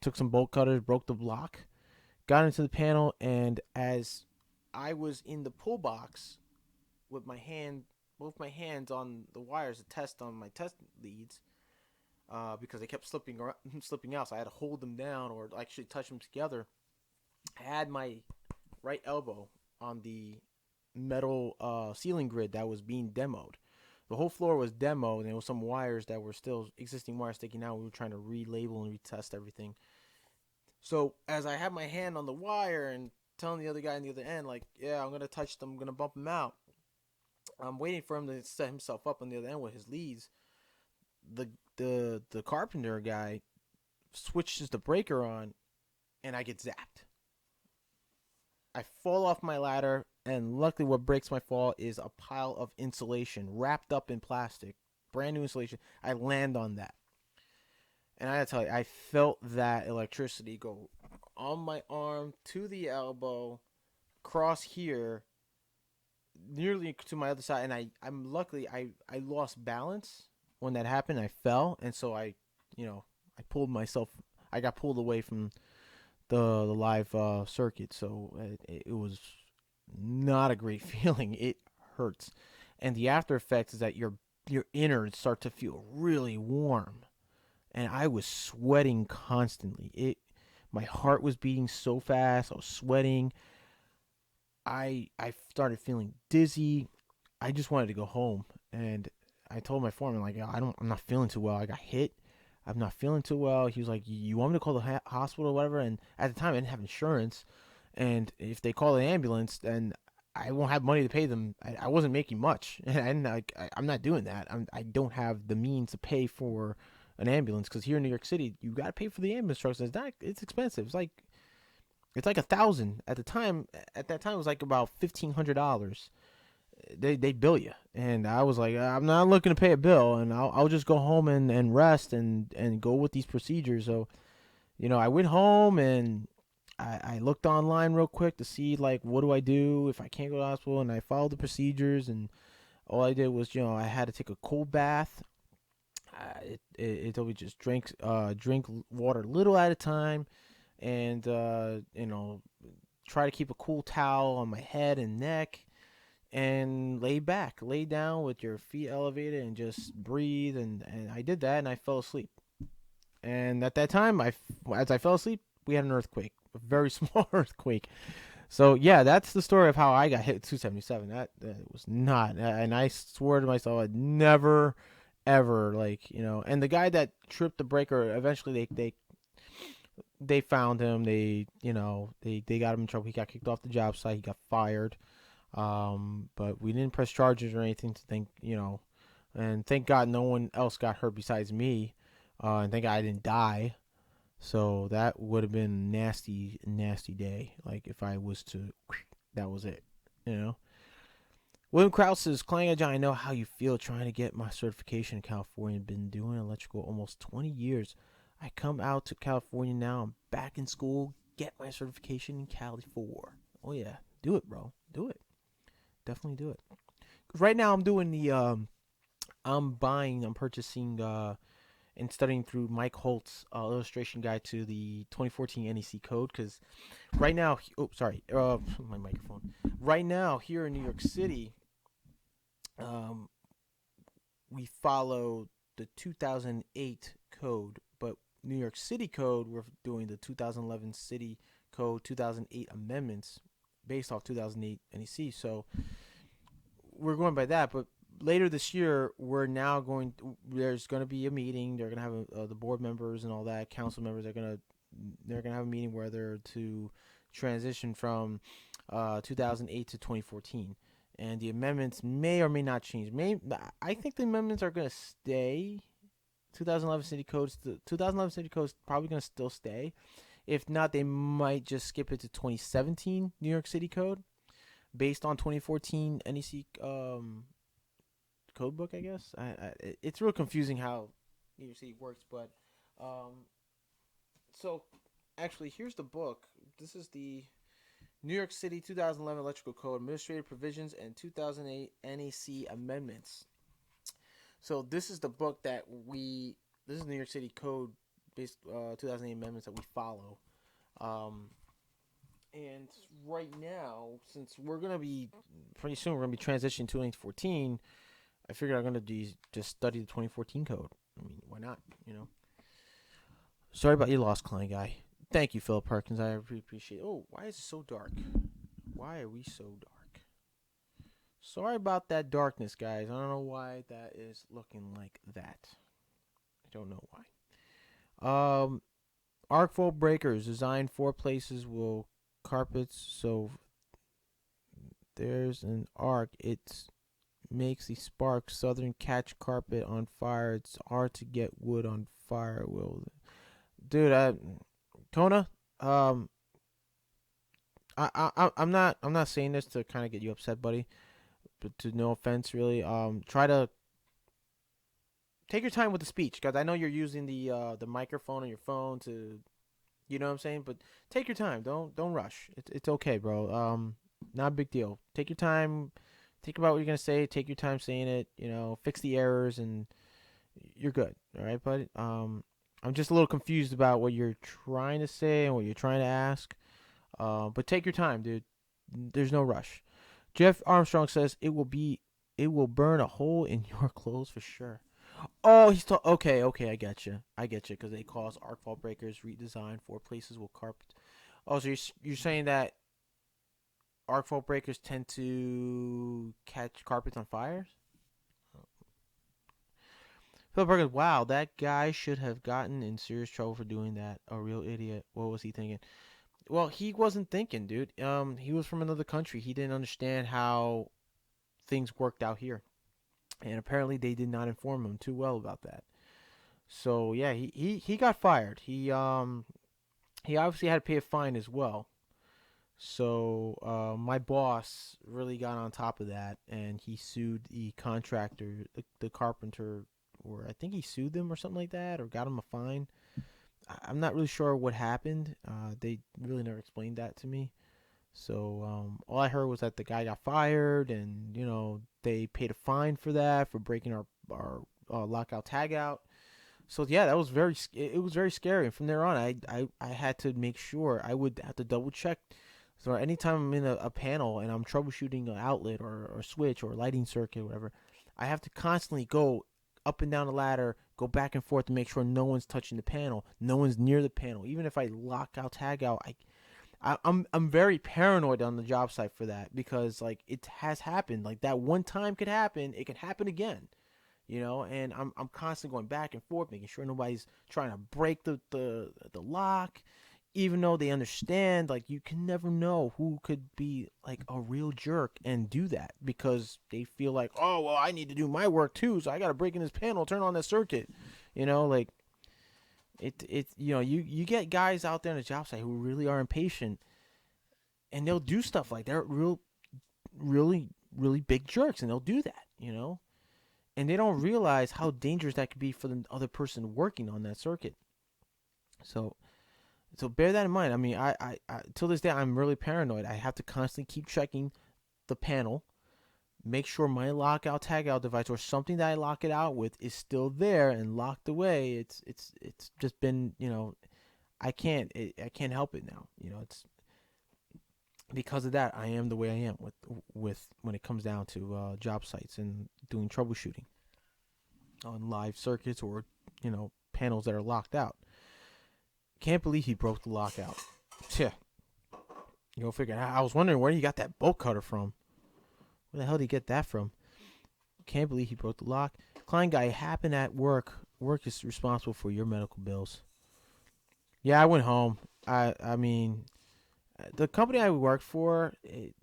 took some bolt cutters, broke the block, got into the panel, and as I was in the pull box with both my hands on the wires to test on my test leads, because they kept slipping out, so I had to hold them down or actually touch them together. I had my right elbow on the metal ceiling grid that was being demoed. The whole floor was demoed, and there was some wires that were still existing wires sticking out. We were trying to relabel and retest everything. So as I had my hand on the wire and telling the other guy on the other end, like, yeah, I'm gonna touch them, I'm gonna bump him out. I'm waiting for him to set himself up on the other end with his leads. The carpenter guy switches the breaker on, and I get zapped. I fall off my ladder, and luckily what breaks my fall is a pile of insulation wrapped up in plastic, brand new insulation. I land on that, and I gotta tell you, I felt that electricity go on my arm to the elbow, across here, nearly to my other side, and I'm luckily I lost balance when that happened. I fell, and so I pulled myself. I got pulled away from the live circuit, so it was not a great feeling. It hurts, and the after effects is that your innards start to feel really warm, and I was sweating constantly. My heart was beating so fast. I was sweating. I started feeling dizzy. I just wanted to go home, and I told my foreman, like, I'm not feeling too well. I got hit. I'm not feeling too well. He was like, you want me to call the hospital or whatever? And at the time, I didn't have insurance, and if they call the ambulance, then I won't have money to pay them. I wasn't making much, and I'm not doing that. I don't have the means to pay for an ambulance because here in New York City, you got to pay for the ambulance trucks. It's expensive. It's like 1,000 at the time. At that time, it was like about $1,500. They bill you, and I was like, I'm not looking to pay a bill, and I'll just go home and rest and go with these procedures. So I went home and I looked online real quick to see like what do I do if I can't go to the hospital, and I followed the procedures, and all I did was I had to take a cold bath. It told me just drink water little at a time, and try to keep a cool towel on my head and neck, and lay down with your feet elevated and just breathe, and I did that, and I fell asleep. And at that time, as I fell asleep, we had an earthquake, a very small earthquake. So yeah, that's the story of how I got hit at 277. That was not, and I swore to myself I'd never, ever And the guy that tripped the breaker, eventually they found him. They got him in trouble. He got kicked off the job site. He got fired. But we didn't press charges or anything to and thank God no one else got hurt besides me. And thank God I didn't die. So that would have been a nasty, nasty day. Like if I was to, that was it. William Krause says, Clang John, I know how you feel trying to get my certification in California. Been doing electrical almost 20 years. I come out to California now. I'm back in school. Get my certification in Cali 4. Oh yeah, do it, bro. Do it. Definitely do it. Right now I'm doing I'm purchasing and studying through Mike Holt's illustration guide to the 2014 NEC code, because right now, my microphone. Right now here in New York City, we follow the 2008 code, but New York City code, we're doing the 2011 City Code 2008 amendments based off 2008 NEC. So we're going by that, but later this year, there's going to be a meeting. They're going to have the board members and all that, council members. They're going to have a meeting where they're to transition from 2008 to 2014. And the amendments may or may not change. I think the amendments are going to stay. 2011 City Code is probably going to still stay. If not, they might just skip it to 2017 New York City Code based on 2014 NEC code book, I guess. It's real confusing how New York City works, but so actually, here's the book. This is the New York City 2011 Electrical Code Administrative Provisions and 2008 NEC Amendments. So this is the book this is New York City Code based 2008 amendments that we follow. And right now, since we're going to be, pretty soon, we're going to be transitioning to 2014, I figured I'm going to just study the 2014 code. I mean, why not, Sorry about your loss, client guy. Thank you, Philip Perkins. I really appreciate it. Oh, why is it so dark? Why are we so dark? Sorry about that darkness, guys. I don't know why that is looking like that. I don't know why. Arc fault breakers designed 4 places will carpets, so there's an arc. It makes the spark southern catch carpet on fire. It's hard to get wood on fire. Dude, Kona, I'm not saying this to kind of get you upset, buddy, but to no offense, really. Try to take your time with the speech, because I know you're using the microphone on your phone to, you know what I'm saying. But take your time. Don't rush. It's okay, bro. Not a big deal. Take your time. Think about what you're gonna say. Take your time saying it. Fix the errors, and you're good. All right, but I'm just a little confused about what you're trying to say and what you're trying to ask. But take your time, dude. There's no rush. Jeff Armstrong says it will burn a hole in your clothes for sure. Oh, okay. I get you, because they cause arc fault breakers redesigned 4 places will carpet. Oh, so you're saying that arc fault breakers tend to catch carpets on fires? Philip Perkins, wow, that guy should have gotten in serious trouble for doing that. A real idiot. What was he thinking? Well, he wasn't thinking, dude. He was from another country. He didn't understand how things worked out here, and apparently they did not inform him too well about that. So yeah, he got fired. He obviously had to pay a fine as well. So my boss really got on top of that, and he sued the contractor, the carpenter, or I think he sued them or something like that, or got him a fine. I'm not really sure what happened. They really never explained that to me. So all I heard was that the guy got fired, and they paid a fine for that for breaking our lockout tagout. So yeah, that was it was very scary. And from there on, I had to make sure I would have to double check. So anytime I'm in a panel and I'm troubleshooting an outlet or switch or lighting circuit or whatever, I have to constantly go up and down the ladder, go back and forth to make sure no one's touching the panel, no one's near the panel. Even if I lock out, tag out, I'm very paranoid on the job site for that, because like it has happened. Like that one time could happen, it can happen again. And I'm constantly going back and forth, making sure nobody's trying to break the lock, even though they understand. Like you can never know who could be like a real jerk and do that because they feel like, oh well, I need to do my work too, so I got to break in this panel, turn on that circuit. Like you get guys out there on the job site who really are impatient, and they'll do stuff like they're really really big jerks, and they'll do that. And they don't realize how dangerous that could be for the other person working on that circuit. So bear that in mind. I mean, I till this day I'm really paranoid. I have to constantly keep checking the panel, make sure my lockout tagout device or something that I lock it out with is still there and locked away. It's just been, I can't help it now. It's because of that I am the way I am with when it comes down to job sites and doing troubleshooting on live circuits or panels that are locked out. Can't believe he broke the lockout. Yeah, go figure. I was wondering where he got that bolt cutter from. Where the hell did he get that from? Can't believe he broke the lock. Client guy happened at work. Work is responsible for your medical bills. Yeah, I went home. I mean, the company I worked for,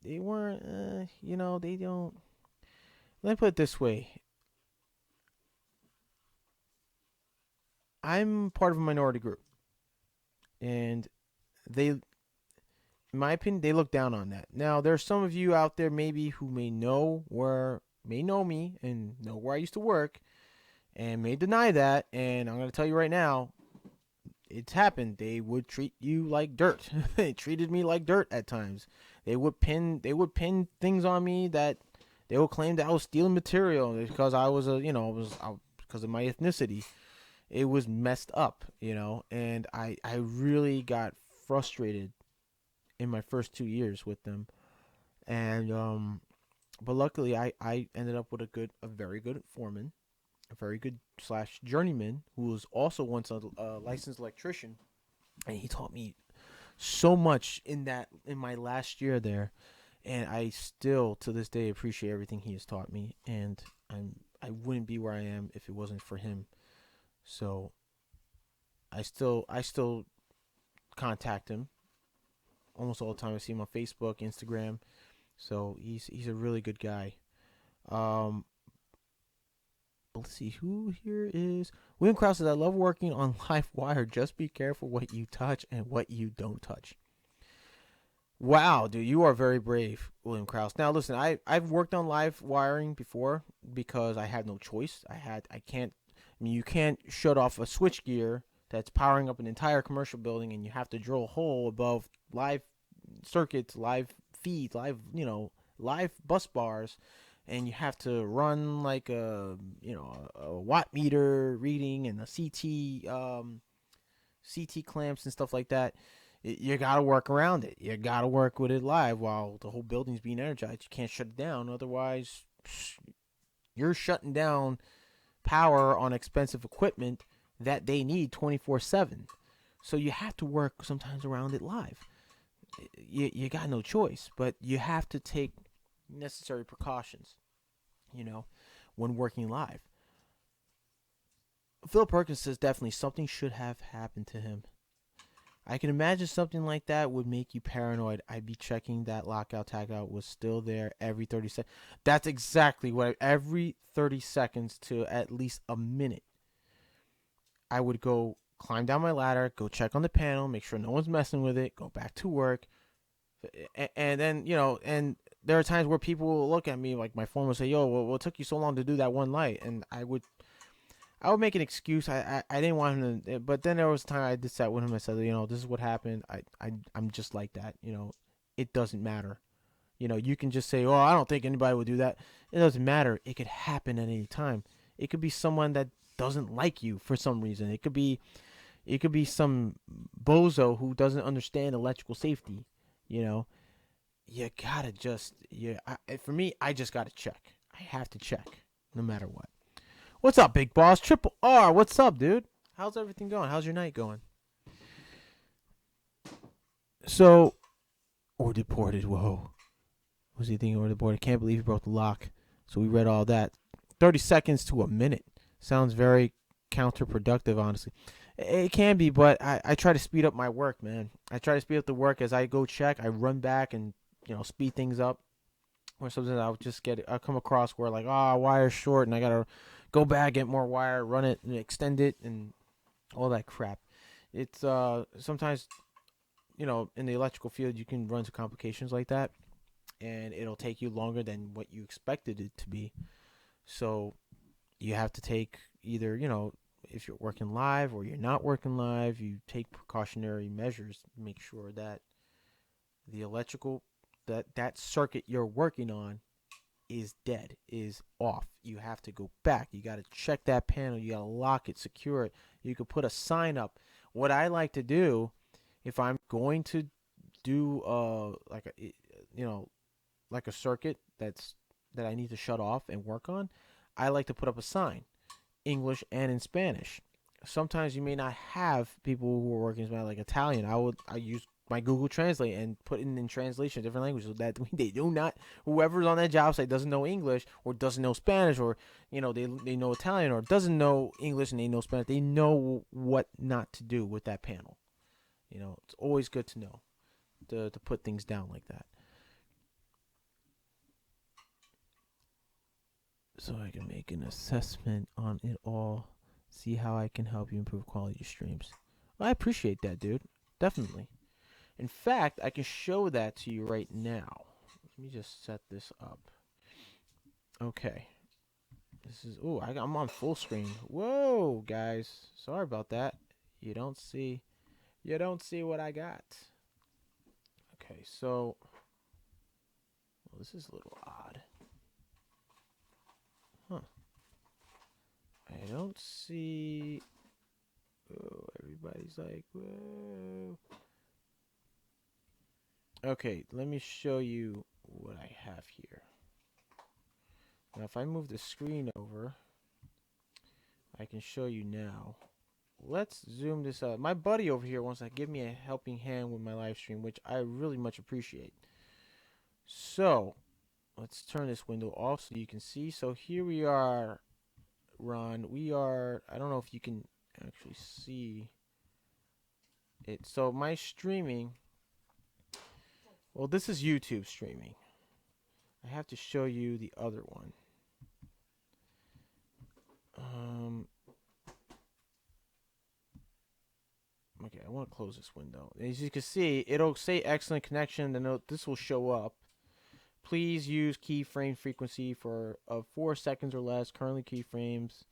they weren't, they don't. Let me put it this way. I'm part of a minority group, and they, in my opinion, they look down on that. Now, there's some of you out there maybe who may know me and know where I used to work, and may deny that. And I'm gonna tell you right now, it's happened. They would treat you like dirt. They treated me like dirt at times. They would pin things on me that they would claim that I was stealing material because I was because of my ethnicity. It was messed up, and I really got frustrated in my first 2 years with them. And but luckily I ended up with a very good foreman, a very good slash journeyman who was also once a licensed electrician, and he taught me so much in my last year there, and I still to this day appreciate everything he has taught me, and I wouldn't be where I am if it wasn't for him. So I still contact him almost all the time. I see him on Facebook, Instagram. So he's a really good guy. But let's see who here is William Krause says, I love working on live wire. Just be careful what you touch and what you don't touch. Wow, dude, you are very brave, William Krause. Now listen, I've worked on live wiring before because I had no choice. You can't shut off a switch gear that's powering up an entire commercial building, and you have to drill a hole above live circuits, live feeds, live bus bars, and you have to run like a watt meter reading and a CT clamps and stuff like that. You got to work around it. You got to work with it live while the whole building's being energized. You can't shut it down, otherwise you're shutting down power on expensive equipment that they need 24/7. So you have to work sometimes around it live. You got no choice, but you have to take necessary precautions, when working live. Phil Perkins says definitely something should have happened to him. I can imagine something like that would make you paranoid. I'd be checking that lockout tagout was still there every 30 seconds. That's exactly what every 30 seconds to at least a minute. I would go climb down my ladder, go check on the panel, make sure no one's messing with it, go back to work. And then, and there are times where people will look at me, like my phone will say, "Yo, what took you so long to do that one light?" And I would make an excuse. I didn't want him to, but then there was a time I did sat with him. I said, this is what happened. I'm just like that. It doesn't matter. You can just say, "Oh, I don't think anybody would do that." It doesn't matter. It could happen at any time. It could be someone that doesn't like you for some reason. It could be some bozo who doesn't understand electrical safety. You know, you gotta just for me, I just gotta check. I have to check, no matter what. What's up, big boss? Triple R. What's up, dude? How's everything going? How's your night going? So, or deported. Whoa. Was he thinking or deported? Can't believe he broke the lock. So we read all that. 30 seconds to a minute. Sounds very counterproductive, honestly. It can be, but I try to speed up my work, man. I try to speed up the work as I go check. I run back and, speed things up. Or sometimes I'll come across where like, wire's short and I gotta go back, get more wire, run it and extend it and all that crap. It's sometimes, in the electrical field you can run into complications like that and it'll take you longer than what you expected it to be. So you have to take either, if you're working live or you're not working live, you take precautionary measures to make sure that the electrical that circuit you're working on is dead, is off. You have to go back. You got to check that panel. You got to lock it, secure it. You could put a sign up. What I like to do, if I'm going to do like a circuit that I need to shut off and work on, I like to put up a sign, English and in Spanish. Sometimes you may not have people who are working in like Italian. I use my Google Translate and put in translation different languages so that they do not, whoever's on that job site doesn't know English or doesn't know Spanish or they know Italian or doesn't know English and they know Spanish. They know what not to do with that panel. It's always good to know to put things down like that. So I can make an assessment on it all, see how I can help you improve quality of streams. Well, I appreciate that, dude. Definitely. In fact, I can show that to you right now. Let me just set this up. Okay. This is I'm on full screen. Whoa, guys. Sorry about that. You don't see what I got. Okay, so this is a little odd. Huh. I don't see. Oh, everybody's like, whoa. Okay, let me show you what I have here. Now, if I move the screen over, I can show you now. Let's zoom this up. My buddy over here wants to give me a helping hand with my live stream, which I really much appreciate. So, let's turn this window off so you can see. So here we are, Ron. I don't know if you can actually see it. So my streaming, well, this is YouTube streaming. I have to show you the other one. Okay, I want to close this window. As you can see, it'll say excellent connection. Then this will show up. Please use keyframe frequency for 4 seconds or less. Currently keyframes,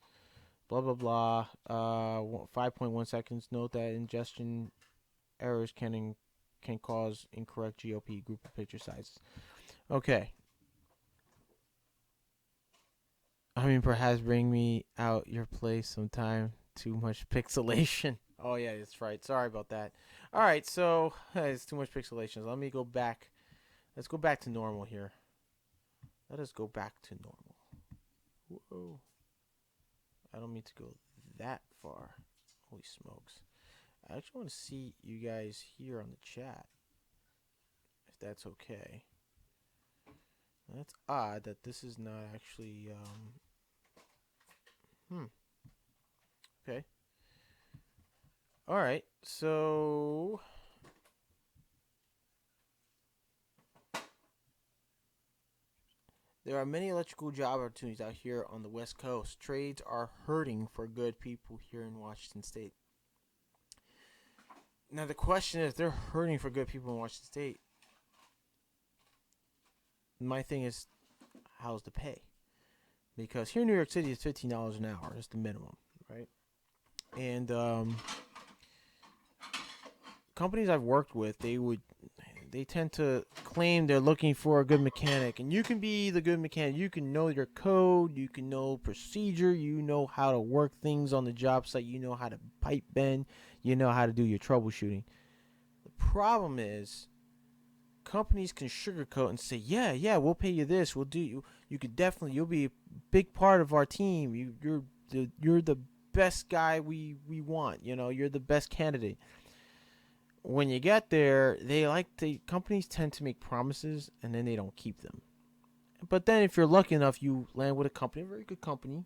blah blah blah. 5.1 seconds. Note that ingestion errors can cause incorrect GOP group of picture sizes. Okay. I mean, perhaps bring me out your place sometime. Too much pixelation. Oh yeah, that's right. Sorry about that. All right, so it's too much pixelation. Let me go back. Let's go back to normal here. Let us go back to normal. Whoa. I don't mean to go that far. Holy smokes. I actually want to see you guys here on the chat, if that's okay. That's odd that this is not actually, Okay. Alright, so There are many electrical job opportunities out here on the West Coast. Trades are hurting for good people here in Washington State. Now, the question is, they're hurting for good people in Washington State. My thing is, how's the pay? Because here in New York City, it's $15 an hour. That's the minimum, right? And companies I've worked with, they tend to claim they're looking for a good mechanic. And you can be the good mechanic. You can know your code. You can know procedure. You know how to work things on the job site. You know how to pipe bend. You know how to do your troubleshooting. The problem is, companies can sugarcoat and say, yeah, we'll pay you this. We'll do you. You'll be a big part of our team. You're the best guy we want. You're the best candidate. When you get there, companies tend to make promises and then they don't keep them. But then if you're lucky enough, you land with a company, a very good company,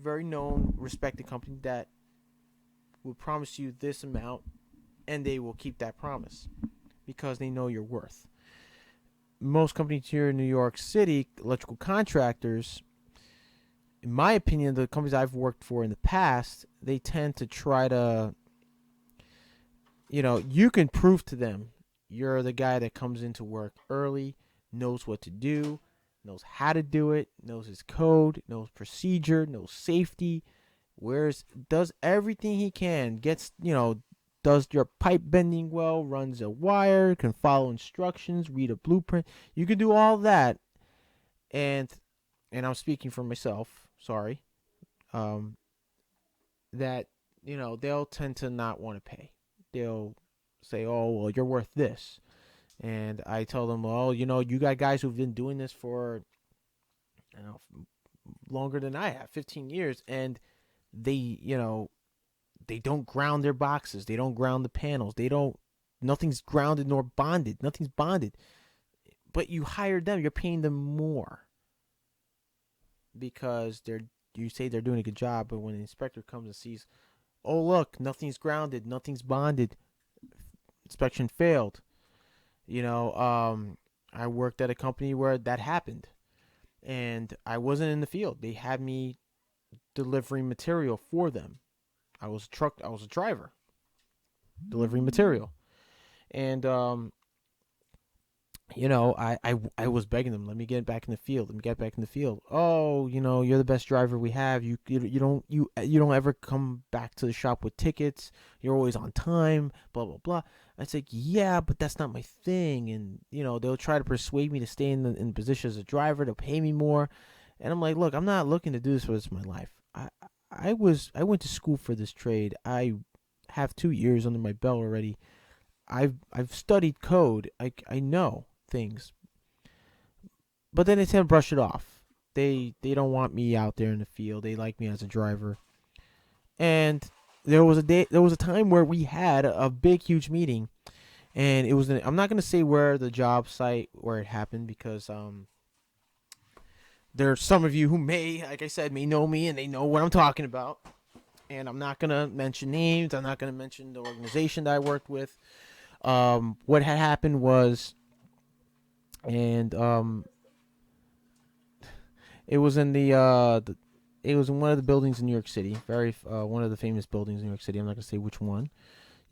very known, respected company that will promise you this amount, and they will keep that promise because they know your worth. Most companies here in New York City, electrical contractors, in my opinion, the companies I've worked for in the past, they tend to try to, you can prove to them you're the guy that comes into work early, knows what to do, knows how to do it, knows his code, knows procedure, knows safety, does everything he can, does your pipe bending well, runs a wire, can follow instructions, read a blueprint. You can do all that. And I'm speaking for myself, sorry. That, they'll tend to not want to pay. They'll say, oh, well, you're worth this. And I tell them, well, you got guys who've been doing this for longer than I have, 15 years, and they don't ground their boxes. They don't ground the panels. Nothing's grounded nor bonded. Nothing's bonded. But you hired them. You're paying them more because you say they're doing a good job, but when the inspector comes and sees, oh, look, nothing's grounded, nothing's bonded, inspection failed. I worked at a company where that happened, and I wasn't in the field. They had me delivering material for them. I was a driver delivering material. And I was begging them, let me get back in the field. Oh, you're the best driver we have. You don't ever come back to the shop with tickets. You're always on time, blah blah blah. I said, yeah, but that's not my thing. And they'll try to persuade me to stay in the position as a driver. They'll pay me more. And I'm like, look, I'm not looking to do this for the rest of my life. I went to school for this trade. I have 2 years under my belt already. I've studied code. I know things. But then they tend to brush it off. They don't want me out there in the field. They like me as a driver. And there was a time where we had a big, huge meeting, and it was I'm not gonna say where the job site where it happened because there are some of you who may, like I said, may know me and they know what I'm talking about. And I'm not going to mention names. I'm not going to mention the organization that I worked with. What had happened was, and it was in it was in one of the buildings in New York City, one of the famous buildings in New York City. I'm not going to say which one.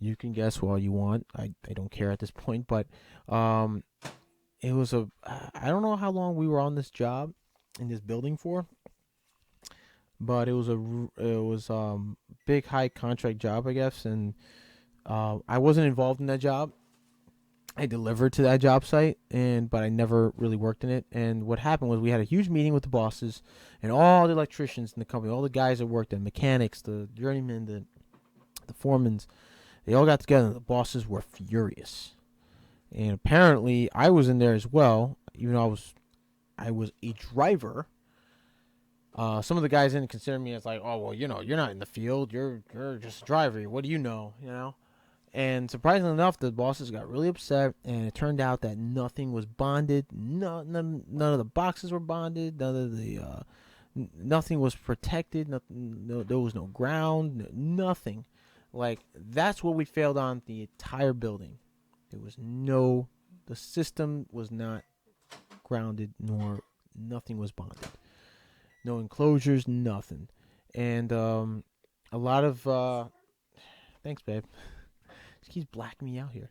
You can guess all you want. I don't care at this point, but it was I don't know how long we were on this job in this building for, but it was big high contract job, I guess, and I wasn't involved in that job. I delivered to that job site, but I never really worked in it. And what happened was we had a huge meeting with the bosses and all the electricians in the company, all the guys that worked, the mechanics, the journeymen, the foremans. They all got together, and the bosses were furious. And apparently, I was in there as well, even though I was a driver. Some of the guys didn't consider me as like, oh, well, you're not in the field. You're just a driver. What do you know? And surprisingly enough, the bosses got really upset, and it turned out that nothing was bonded. None of the boxes were bonded. Nothing was protected. There was no ground. Nothing. Like, that's what we failed on the entire building. The system was not grounded nor Nothing was bonded. No enclosures, nothing. And a lot of thanks, babe. She keeps blacking me out here.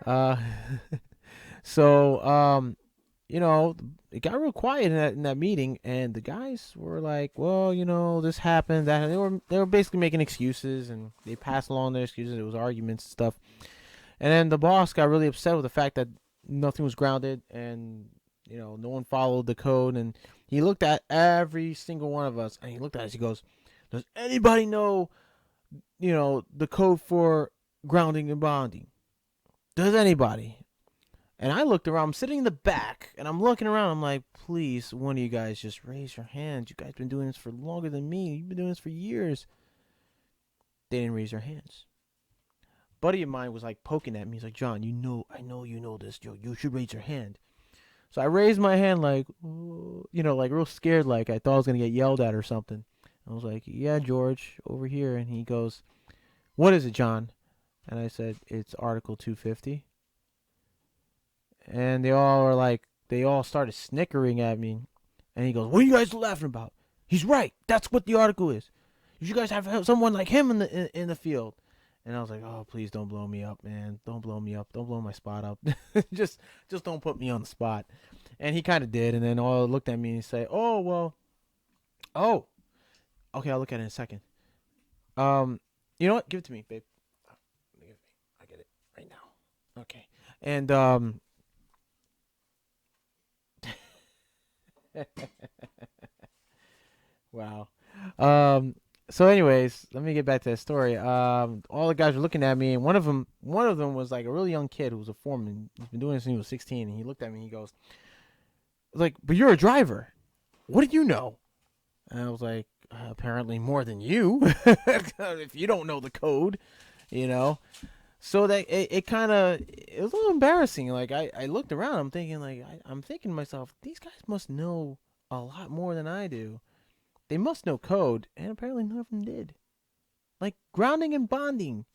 Uh, so it got real quiet in that meeting, and the guys were like, "Well, this happened, that." They were basically making excuses, and they passed along their excuses. It was arguments and stuff, and then the boss got really upset with the fact that nothing was grounded, and no one followed the code. And he looked at every single one of us, and he looked at us. He goes, "Does anybody know, the code for grounding and bonding? Does anybody?" And I looked around. I'm sitting in the back, and I'm looking around. I'm like, please, one of you guys just raise your hands. You guys been doing this for longer than me. You've been doing this for years. They didn't raise their hands. Buddy of mine was like poking at me. He's like, John, I know you know this. You should raise your hand. So I raised my hand like, like real scared, like I thought I was going to get yelled at or something. I was like, yeah, George, over here. And he goes, what is it, John? And I said, it's Article 250. And they all started snickering at me. And he goes, what are you guys laughing about? He's right. That's what the article is. You should guys have someone like him in the field. And I was like, oh, please don't blow me up, man. Don't blow me up. Don't blow my spot up. just don't put me on the spot. And he kind of did. And then all looked at me and he said, oh, well, okay, I'll look at it in a second. You know what? Give it to me, babe. I get it right now. Okay. And wow. So anyways, let me get back to that story. All the guys were looking at me, and one of them was like a really young kid who was a foreman. He's been doing this since he was 16, and he looked at me and he goes, like, but you're a driver. What do you know? And I was like, apparently more than you. If you don't know the code, So that it was a little embarrassing. Like I looked around, I'm thinking to myself, these guys must know a lot more than I do. They must know code, and apparently none of them did. Like grounding and bonding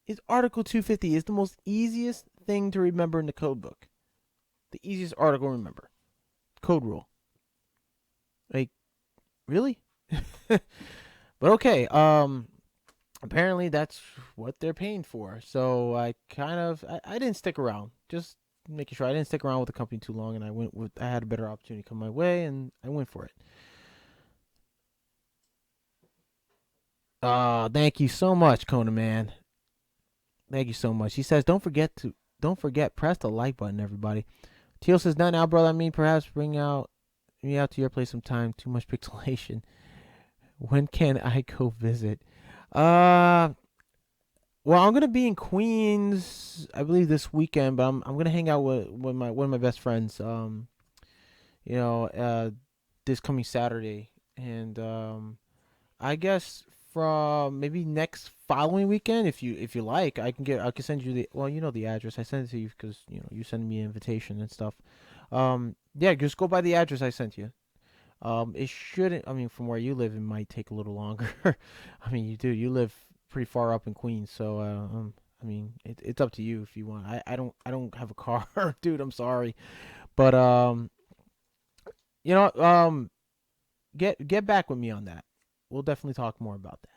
is Article 250 is the most easiest thing to remember in the code book. The easiest article to remember. Code rule. Like, really? But okay, apparently that's what they're paying for. So I didn't stick around. Just making sure I didn't stick around with the company too long, and I had a better opportunity come my way, and I went for it. Thank you so much, Kona man. Thank you so much. He says, don't forget, press the like button, everybody. Teal says, not now, brother. I mean, perhaps bring me out to your place sometime. Too much pixelation. When can I go visit? Well, I'm gonna be in Queens, I believe, this weekend. But I'm gonna hang out with one of my best friends. This coming Saturday, and I guess from maybe next following weekend, if you like, I can send you the address. I sent it to you because you send me an invitation and stuff. Yeah, just go by the address I sent you. It shouldn't. I mean, from where you live, it might take a little longer. I mean, you live pretty far up in Queens, so I mean, it's up to you if you want. I don't have a car, dude. I'm sorry, but get back with me on that. We'll definitely talk more about that.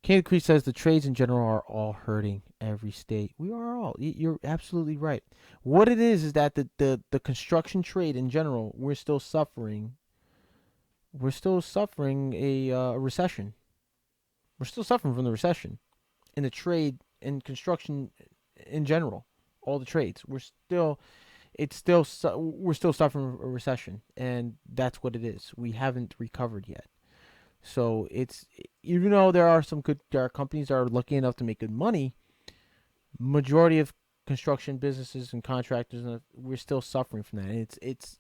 Candy Creek says the trades in general are all hurting every state. We are all. You're absolutely right. What it is that the construction trade in general, we're still suffering. We're still suffering a recession. We're still suffering from the recession in the trade and construction in general. All the trades. We're still suffering a recession, and that's what it is. We haven't recovered yet. So it's, even though there are companies that are lucky enough to make good money, majority of construction businesses and contractors, we're still suffering from that. And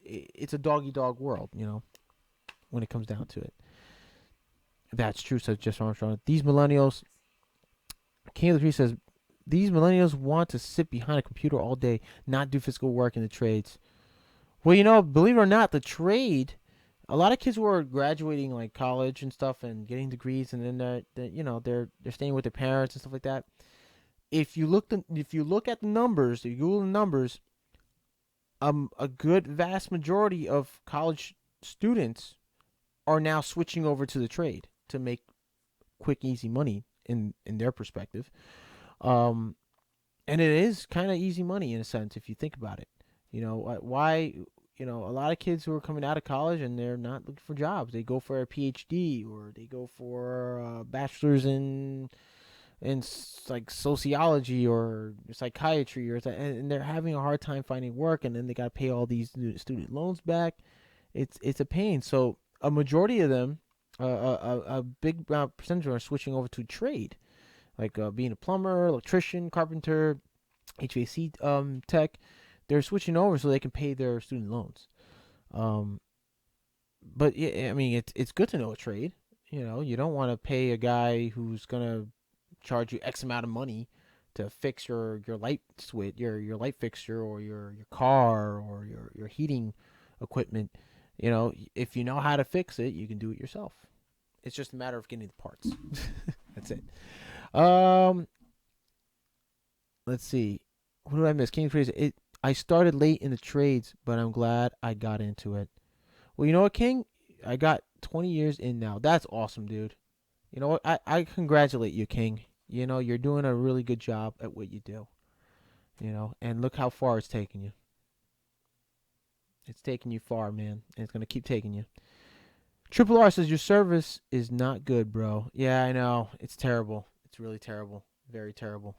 it's a dog-eat-dog world, when it comes down to it. That's true, says Jeff Armstrong. These millennials, King of the Tree says, these millennials want to sit behind a computer all day, not do physical work in the trades. Well, believe it or not, the trade, a lot of kids who are graduating like college and stuff and getting degrees, and then they're staying with their parents and stuff like that. If you look at the numbers, if you Google the numbers, a good vast majority of college students are now switching over to the trade to make quick, easy money in their perspective. Um, and it is kind of easy money in a sense if you think about it. Why? A lot of kids who are coming out of college and they're not looking for jobs. They go for a PhD or they go for a bachelor's in like sociology or psychiatry and they're having a hard time finding work, and then they got to pay all these student loans back. It's a pain. So a majority of them, a big percentage are switching over to trade, like being a plumber, electrician, carpenter, HVAC tech. They're switching over so they can pay their student loans. Um, but yeah, I mean, it's good to know a trade. You don't want to pay a guy who's gonna charge you X amount of money to fix your light switch, your light fixture, or your car, or your heating equipment. If you know how to fix it, you can do it yourself. It's just a matter of getting the parts. That's it. Um, let's see. What did I miss? King Crazy. I started late in the trades, but I'm glad I got into it. Well, you know what, King? I got 20 years in now. That's awesome, dude. You know what? I congratulate you, King. You're doing a really good job at what you do. And look how far it's taken you. It's taking you far, man. And it's going to keep taking you. Triple R says, your service is not good, bro. Yeah, I know. It's terrible. It's really terrible. Very terrible.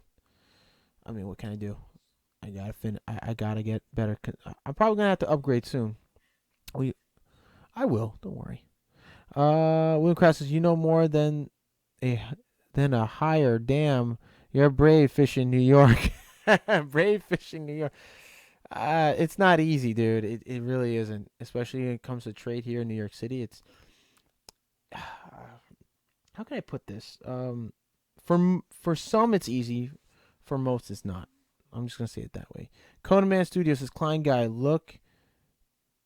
I mean, what can I do? I gotta get better. I'm probably gonna have to upgrade soon. I will. Don't worry. William Crass says, you know more a a hire. Damn, you're brave fishing New York. Brave fishing New York. It's not easy, dude. It really isn't. Especially when it comes to trade here in New York City. It's how can I put this? For some it's easy, for most it's not. I'm just gonna say it that way. Conan Man Studios says, Klein guy, look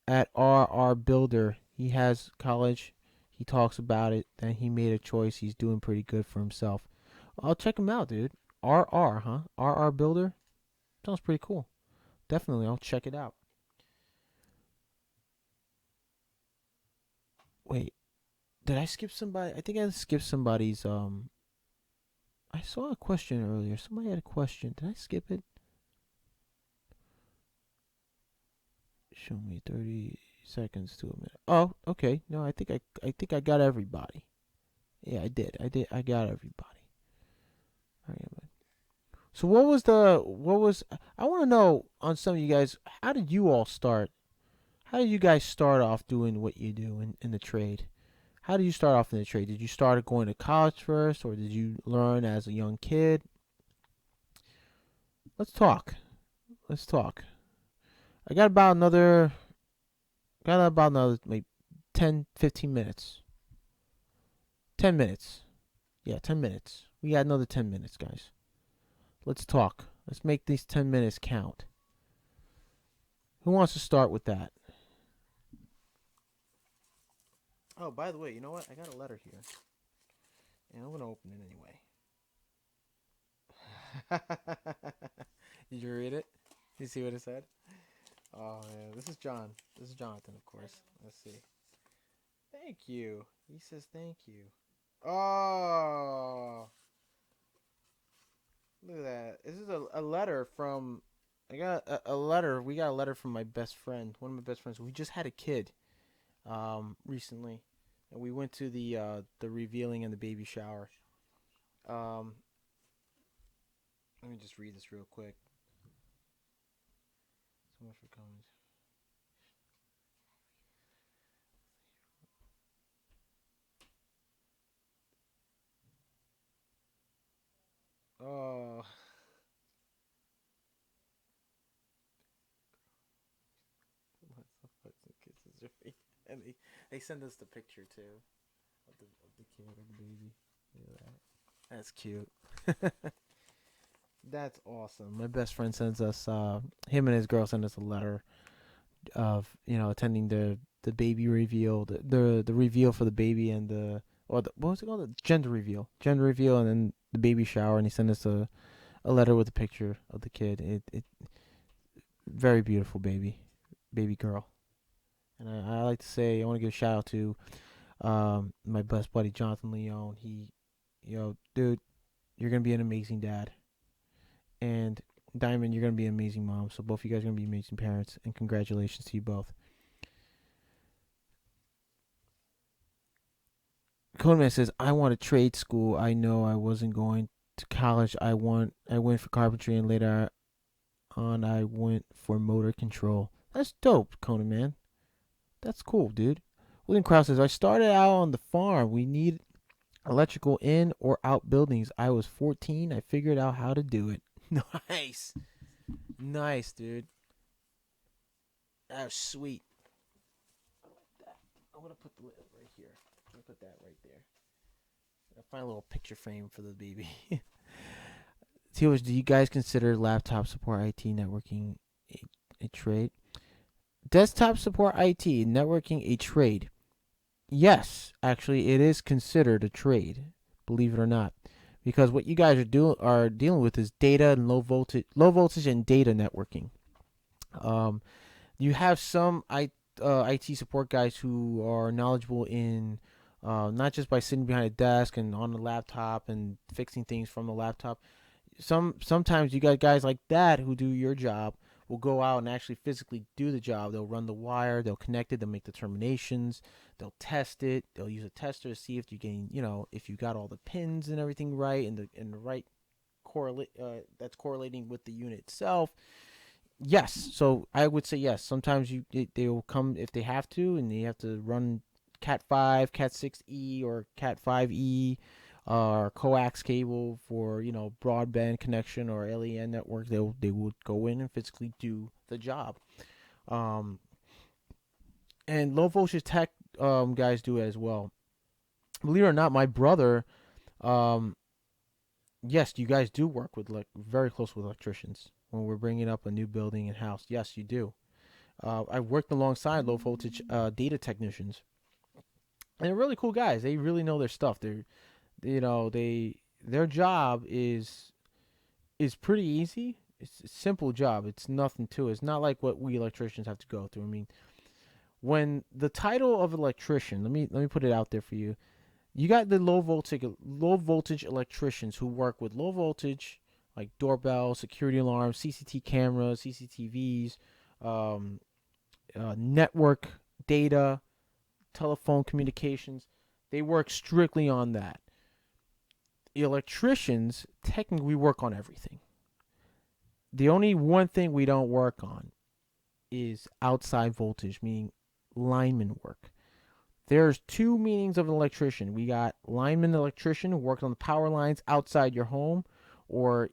at RR Builder. He has college. He talks about it. Then he made a choice. He's doing pretty good for himself. I'll check him out, dude. RR, huh? RR Builder? Sounds pretty cool. Definitely, I'll check it out. Wait, did I skip somebody? I think I skipped somebody's. I saw a question earlier. Somebody had a question. Did I skip it? Show me 30 seconds to a minute. Oh, okay. No, I think I got everybody. Yeah, I did. I got everybody. All right, man. So I want to know on some of you guys, how did you all start? How did you guys start off doing what you do in the trade? How did you start off in the trade? Did you start going to college first, or did you learn as a young kid? Let's talk. Let's talk. I got about another like 10, 15 minutes. 10 minutes. Yeah, 10 minutes. We got another 10 minutes, guys. Let's talk. Let's make these 10 minutes count. Who wants to start with that? Oh, by the way, you know what? I got a letter here. And I'm going to open it anyway. Did you read it? Did you see what it said? Oh, yeah. This is John. This is Jonathan, of course. Let's see. Thank you. He says thank you. Oh. Look at that. This is a letter from. I got a letter. We got a letter from my best friend. One of my best friends. We just had a kid recently. And we went to the revealing and the baby shower. Um, let me just read this real quick. So much for comments. Oh. And they send us the picture too of the kid, of the baby. Look at that. That's cute. That's awesome. My best friend sends us him and his girl send us a letter of attending the baby reveal, the reveal for the baby and what was it called, the gender reveal, and then the baby shower, and he sent us a letter with a picture of the kid. It very beautiful baby girl. And I like to say I want to give a shout out to my best buddy Jonathan Leone. Dude, you're gonna be an amazing dad, and Diamond, you're gonna be an amazing mom. So both of you guys are gonna be amazing parents, and congratulations to you both. Coleman says, "I want to trade school. I know I wasn't going to college. I went for carpentry, and later on I went for motor control. That's dope, Conan man. That's cool, dude." William Krause says, "I started out on the farm. We need electrical in or out buildings. I was 14. I figured out how to do it." Nice. Nice, dude. That's sweet. I'm going to put the lid right here. I'm going to put that right there. I'll find a little picture frame for the baby. Teals, do you guys consider laptop support IT networking a trade? Desktop support IT networking a trade? Yes, actually, it is considered a trade. Believe it or not, because what you guys are dealing with is data and low voltage and data networking. You have some IT support guys who are knowledgeable in not just by sitting behind a desk and on the laptop and fixing things from the laptop. Sometimes you got guys like that who do your job will go out and actually physically do the job. They'll run the wire, they'll connect it, they'll make determinations, they'll test it, they'll use a tester to see if you gain, if you got all the pins and everything right and the right correlate that's correlating with the unit itself. Yes, so I would say yes. Sometimes they will come if they have to, and they have to run Cat 5, Cat 6E, or Cat 5E, or coax cable for broadband connection or LAN network. They would go in and physically do the job. And low voltage tech guys do it as well. Believe it or not, my brother, yes, you guys do work with very close with electricians when we're bringing up a new building and house. Yes, you do. I've worked alongside low voltage data technicians, and they're really cool guys. They really know their stuff. Their job is pretty easy. It's a simple job. It's nothing to it. It's not like what we electricians have to go through. I mean, when the title of electrician, let me put it out there for you. You got the low voltage electricians who work with low voltage, like doorbells, security alarms, CCTV cameras, CCTVs, network data, telephone communications. They work strictly on that. Electricians, technically, we work on everything. The only one thing we don't work on is outside voltage, meaning lineman work. There's two meanings of an electrician. We got lineman electrician who works on the power lines outside your home or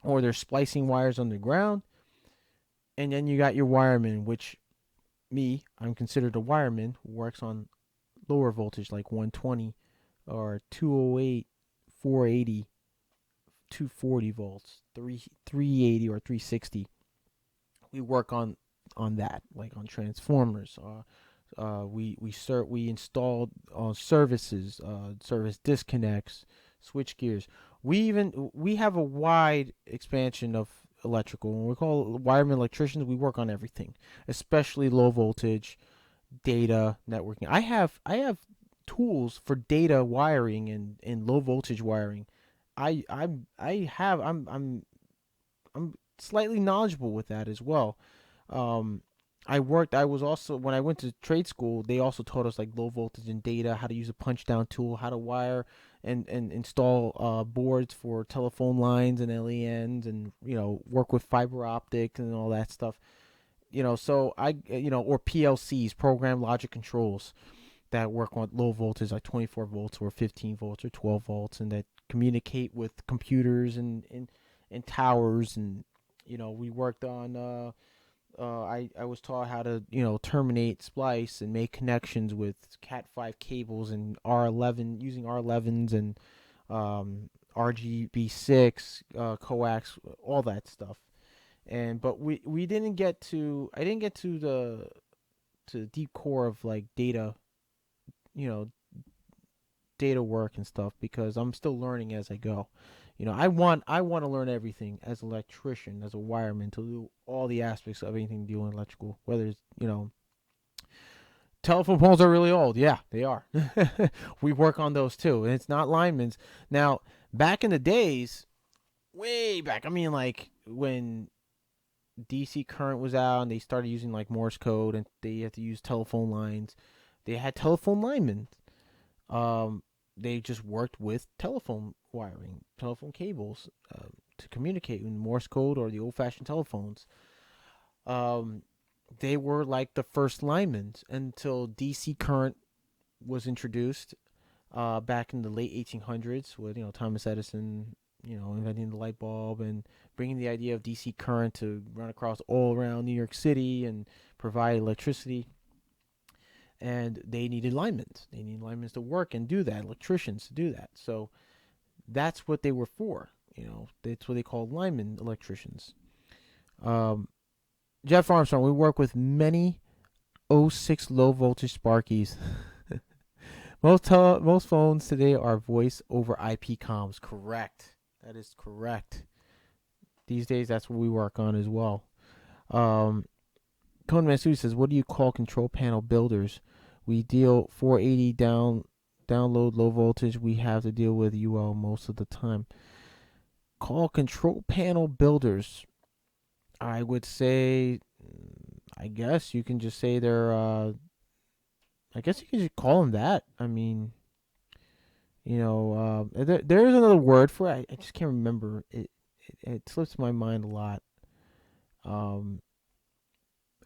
they're splicing wires underground. And then you got your wireman, which I'm considered a wireman who works on lower voltage like 120 or 208, 480, 240 volts, 380 or 360. We work on that, like on transformers. We installed services, service disconnects, switch gears. We have a wide expansion of electrical. When we call wireman electricians, we work on everything, especially low voltage, data networking. I have tools for data wiring and low voltage wiring. I'm slightly knowledgeable with that as well. I was also, when I went to trade school, they also taught us like low voltage and data, how to use a punch down tool, how to wire and install boards for telephone lines and LANs, and work with fiber optics and all that stuff. So or PLCs, program logic controls, that work on low voltage, like 24 volts or 15 volts or 12 volts, and that communicate with computers and towers. And we worked on I was taught how to terminate, splice, and make connections with Cat 5 cables and R11, using R11s and RGB6 coax, all that stuff. But we didn't get to I didn't get to the deep core of like data, data work and stuff, because I'm still learning as I go. I want to learn everything as an electrician, as a wireman, to do all the aspects of anything dealing with electrical. Whether it's telephone poles are really old. Yeah, they are. We work on those too, and it's not linemen's. Now, back in the days, way back. I mean, like when DC current was out and they started using like Morse code and they had to use telephone lines. They had telephone linemen. Um, they just worked with telephone wiring, telephone cables to communicate in Morse code or the old-fashioned telephones. Um, they were like the first linemen until DC current was introduced back in the late 1800s with Thomas Edison inventing the light bulb and bringing the idea of DC current to run across all around New York City and provide electricity. And they needed linemen. They needed linemen to work and do that, electricians to do that. So that's what they were for. That's what they called linemen electricians. Um, Jeff Armstrong, we work with many '06 low voltage Sparkies. Most phones today are voice over IP comms. Correct. That is correct. These days, that's what we work on as well. Conan Mansui says, "What do you call control panel builders? We deal 480 download low voltage. We have to deal with UL most of the time. Call control panel builders. I would say, I guess you can just say they're. I guess you can just call them that. I mean, there is another word for it. I just can't remember. It slips my mind a lot.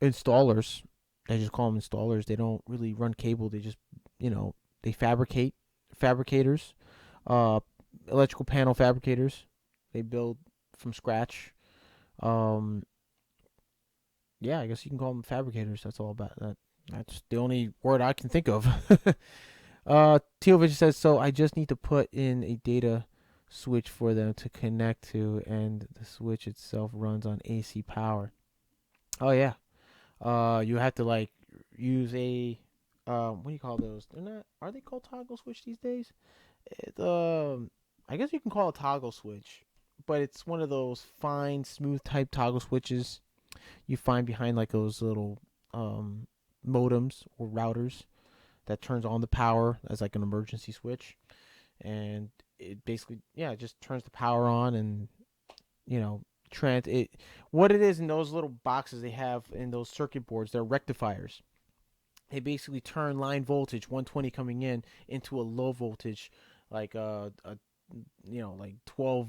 Installers. I just call them installers. They don't really run cable. They just, they fabricators, electrical panel fabricators. They build from scratch. Yeah, I guess you can call them fabricators. That's all about that. That's the only word I can think of. Teovich says, so I just need to put in a data switch for them to connect to, and the switch itself runs on AC power. Oh, yeah. You have to like use a what do you call those? Are they called toggle switch these days? I guess you can call it a toggle switch, but it's one of those fine, smooth type toggle switches you find behind like those little modems or routers that turns on the power as like an emergency switch, and it basically just turns the power on and what it is in those little boxes they have in those circuit boards, they're rectifiers. They basically turn line voltage 120 coming in into a low voltage like like 12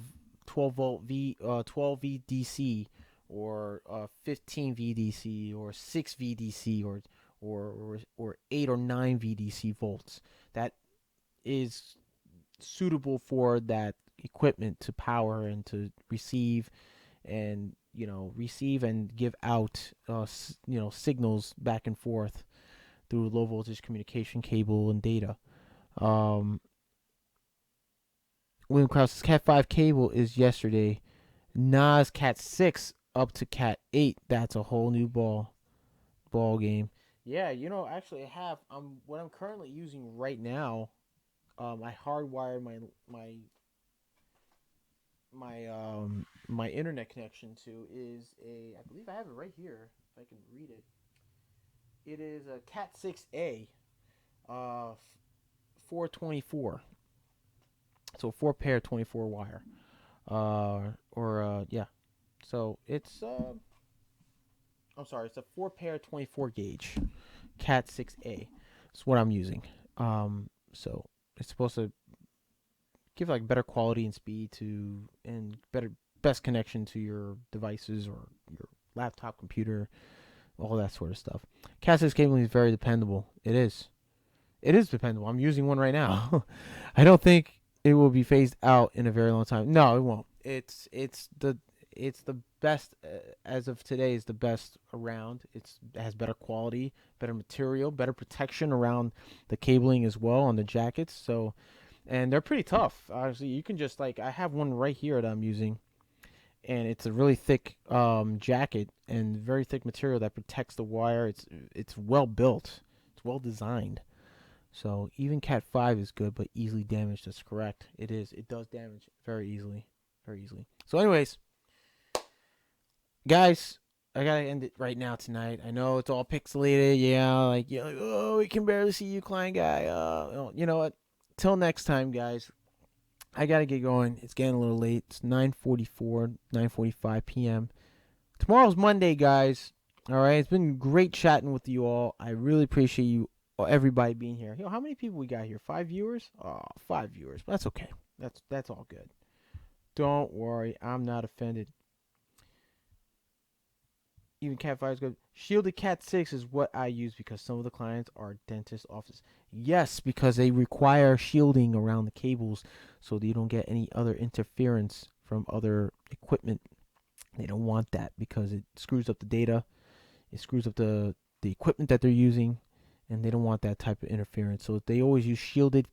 volt 12 VDC or 15 VDC or 6 VDC or 8 or 9 VDC volts. That is suitable for that equipment to power and to receive and give out signals back and forth through low voltage communication cable and data. William Krause's Cat 5 cable is yesterday. Nas Cat 6 up to Cat 8. That's a whole new ball game. Yeah, actually I have what I'm currently using right now. I hardwired my internet connection to is I believe I have it right here if I can read it. It is a Cat 6A 424. So 4-pair 24 wire. So it's I'm sorry, it's a 4-pair 24 gauge Cat 6A. That's what I'm using. So it's supposed to give like better quality and speed and best connection to your devices or your laptop, computer, all that sort of stuff. Cat 6 cabling is very dependable. It is dependable. I'm using one right now. I don't think it will be phased out in a very long time. No, it won't. It's the best as of today. Is the best around. It has better quality, better material, better protection around the cabling as well on the jackets. So, and they're pretty tough. Obviously, you can just I have one right here that I'm using, and it's a really thick jacket and very thick material that protects the wire. It's well built. It's well designed. So even Cat 5 is good, but easily damaged. That's correct. It is. It does damage very easily. Very easily. So anyways, guys, I gotta end it right now tonight. I know it's all pixelated. Yeah, like, you're like, oh, we can barely see you, client guy. You know what? Till next time, guys. I gotta get going. It's getting a little late. It's 9:44, 9:45 p.m. Tomorrow's Monday, guys. All right. It's been great chatting with you all. I really appreciate you, everybody being here. Yo, how many people we got here? 5 viewers? Oh, 5 viewers. That's okay. That's all good. Don't worry. I'm not offended. Even Cat 5 is good. Shielded Cat 6 is what I use because some of the clients are dentist offices. Yes, because they require shielding around the cables so that you don't get any other interference from other equipment. They don't want that because it screws up the data. It screws up the equipment that they're using, and they don't want that type of interference. So they always use shielded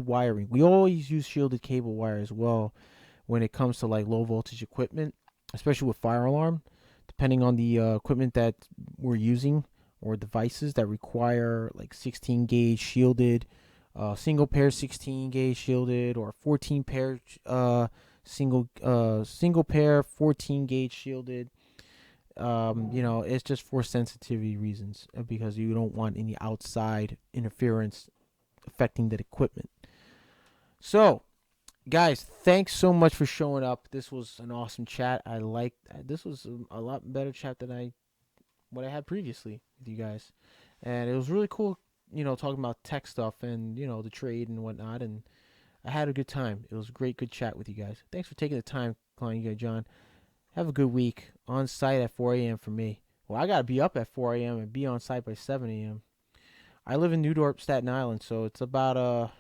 wiring. We always use shielded cable wire as well when it comes to like low voltage equipment, especially with fire alarm. Depending on the equipment that we're using or devices that require like 16 gauge shielded, single pair 16 gauge shielded, or 14 pair single pair 14 gauge shielded. It's just for sensitivity reasons because you don't want any outside interference affecting that equipment. So, guys, thanks so much for showing up. This was an awesome chat. This was a lot better chat than what I had previously with you guys, and it was really cool. Talking about tech stuff and the trade and whatnot, and I had a good time. It was a good chat with you guys. Thanks for taking the time, calling you guys, John. Have a good week. On site at 4 a.m. for me. Well, I gotta be up at 4 a.m. and be on site by 7 a.m. I live in New Dorp, Staten Island, so it's about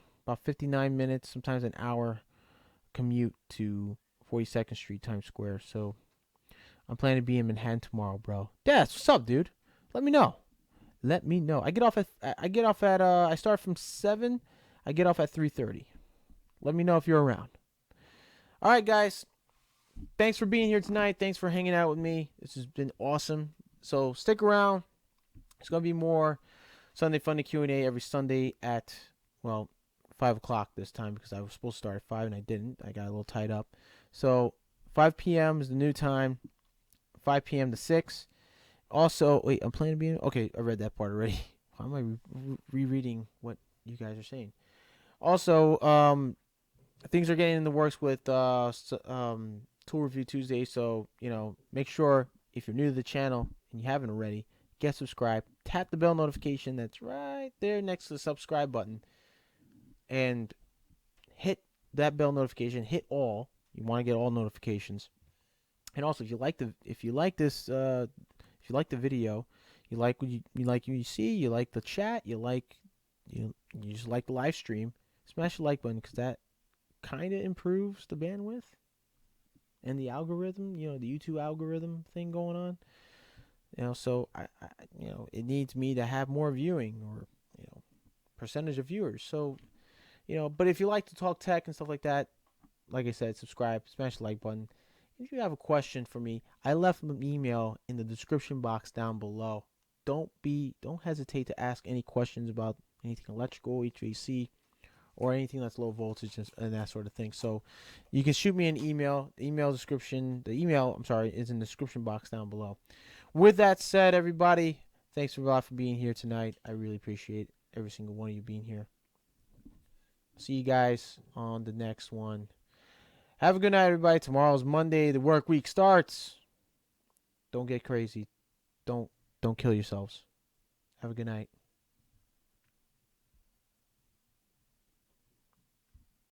59 minutes, sometimes an hour commute to 42nd Street, Times Square. So I'm planning to be in Manhattan tomorrow, bro. Yeah, what's up, dude? Let me know. I get off at I start from 7. I get off at 3:30. Let me know if you're around. All right, guys. Thanks for being here tonight. Thanks for hanging out with me. This has been awesome. So stick around. It's gonna be more Sunday Funday Q&A every Sunday at 5 o'clock this time because I was supposed to start at 5 and I didn't. I got a little tied up. So 5 p.m. is the new time. 5 p.m. to 6. Also, wait, I'm planning to be okay. I read that part already. Why am I rereading what you guys are saying? Also, things are getting in the works with Tool Review Tuesday, so make sure if you're new to the channel and you haven't already, get subscribed, tap the bell notification that's right there next to the subscribe button, and hit that bell notification. Hit all. You want to get all notifications. And also, if you like the video, you like what you see, you like the chat, you just like the live stream, smash the like button because that kind of improves the bandwidth and the algorithm, the YouTube algorithm thing going on. So I it needs me to have more viewing or percentage of viewers. So but if you like to talk tech and stuff like that, like I said, subscribe, smash the like button. If you have a question for me, I left an email in the description box down below. Don't hesitate to ask any questions about anything electrical, HVAC, or anything that's low voltage and that sort of thing. So you can shoot me an email. The email is in the description box down below. With that said, everybody, thanks a lot for being here tonight. I really appreciate every single one of you being here. See you guys on the next one. Have a good night, everybody. Tomorrow's Monday. The work week starts. Don't get crazy. Don't kill yourselves. Have a good night.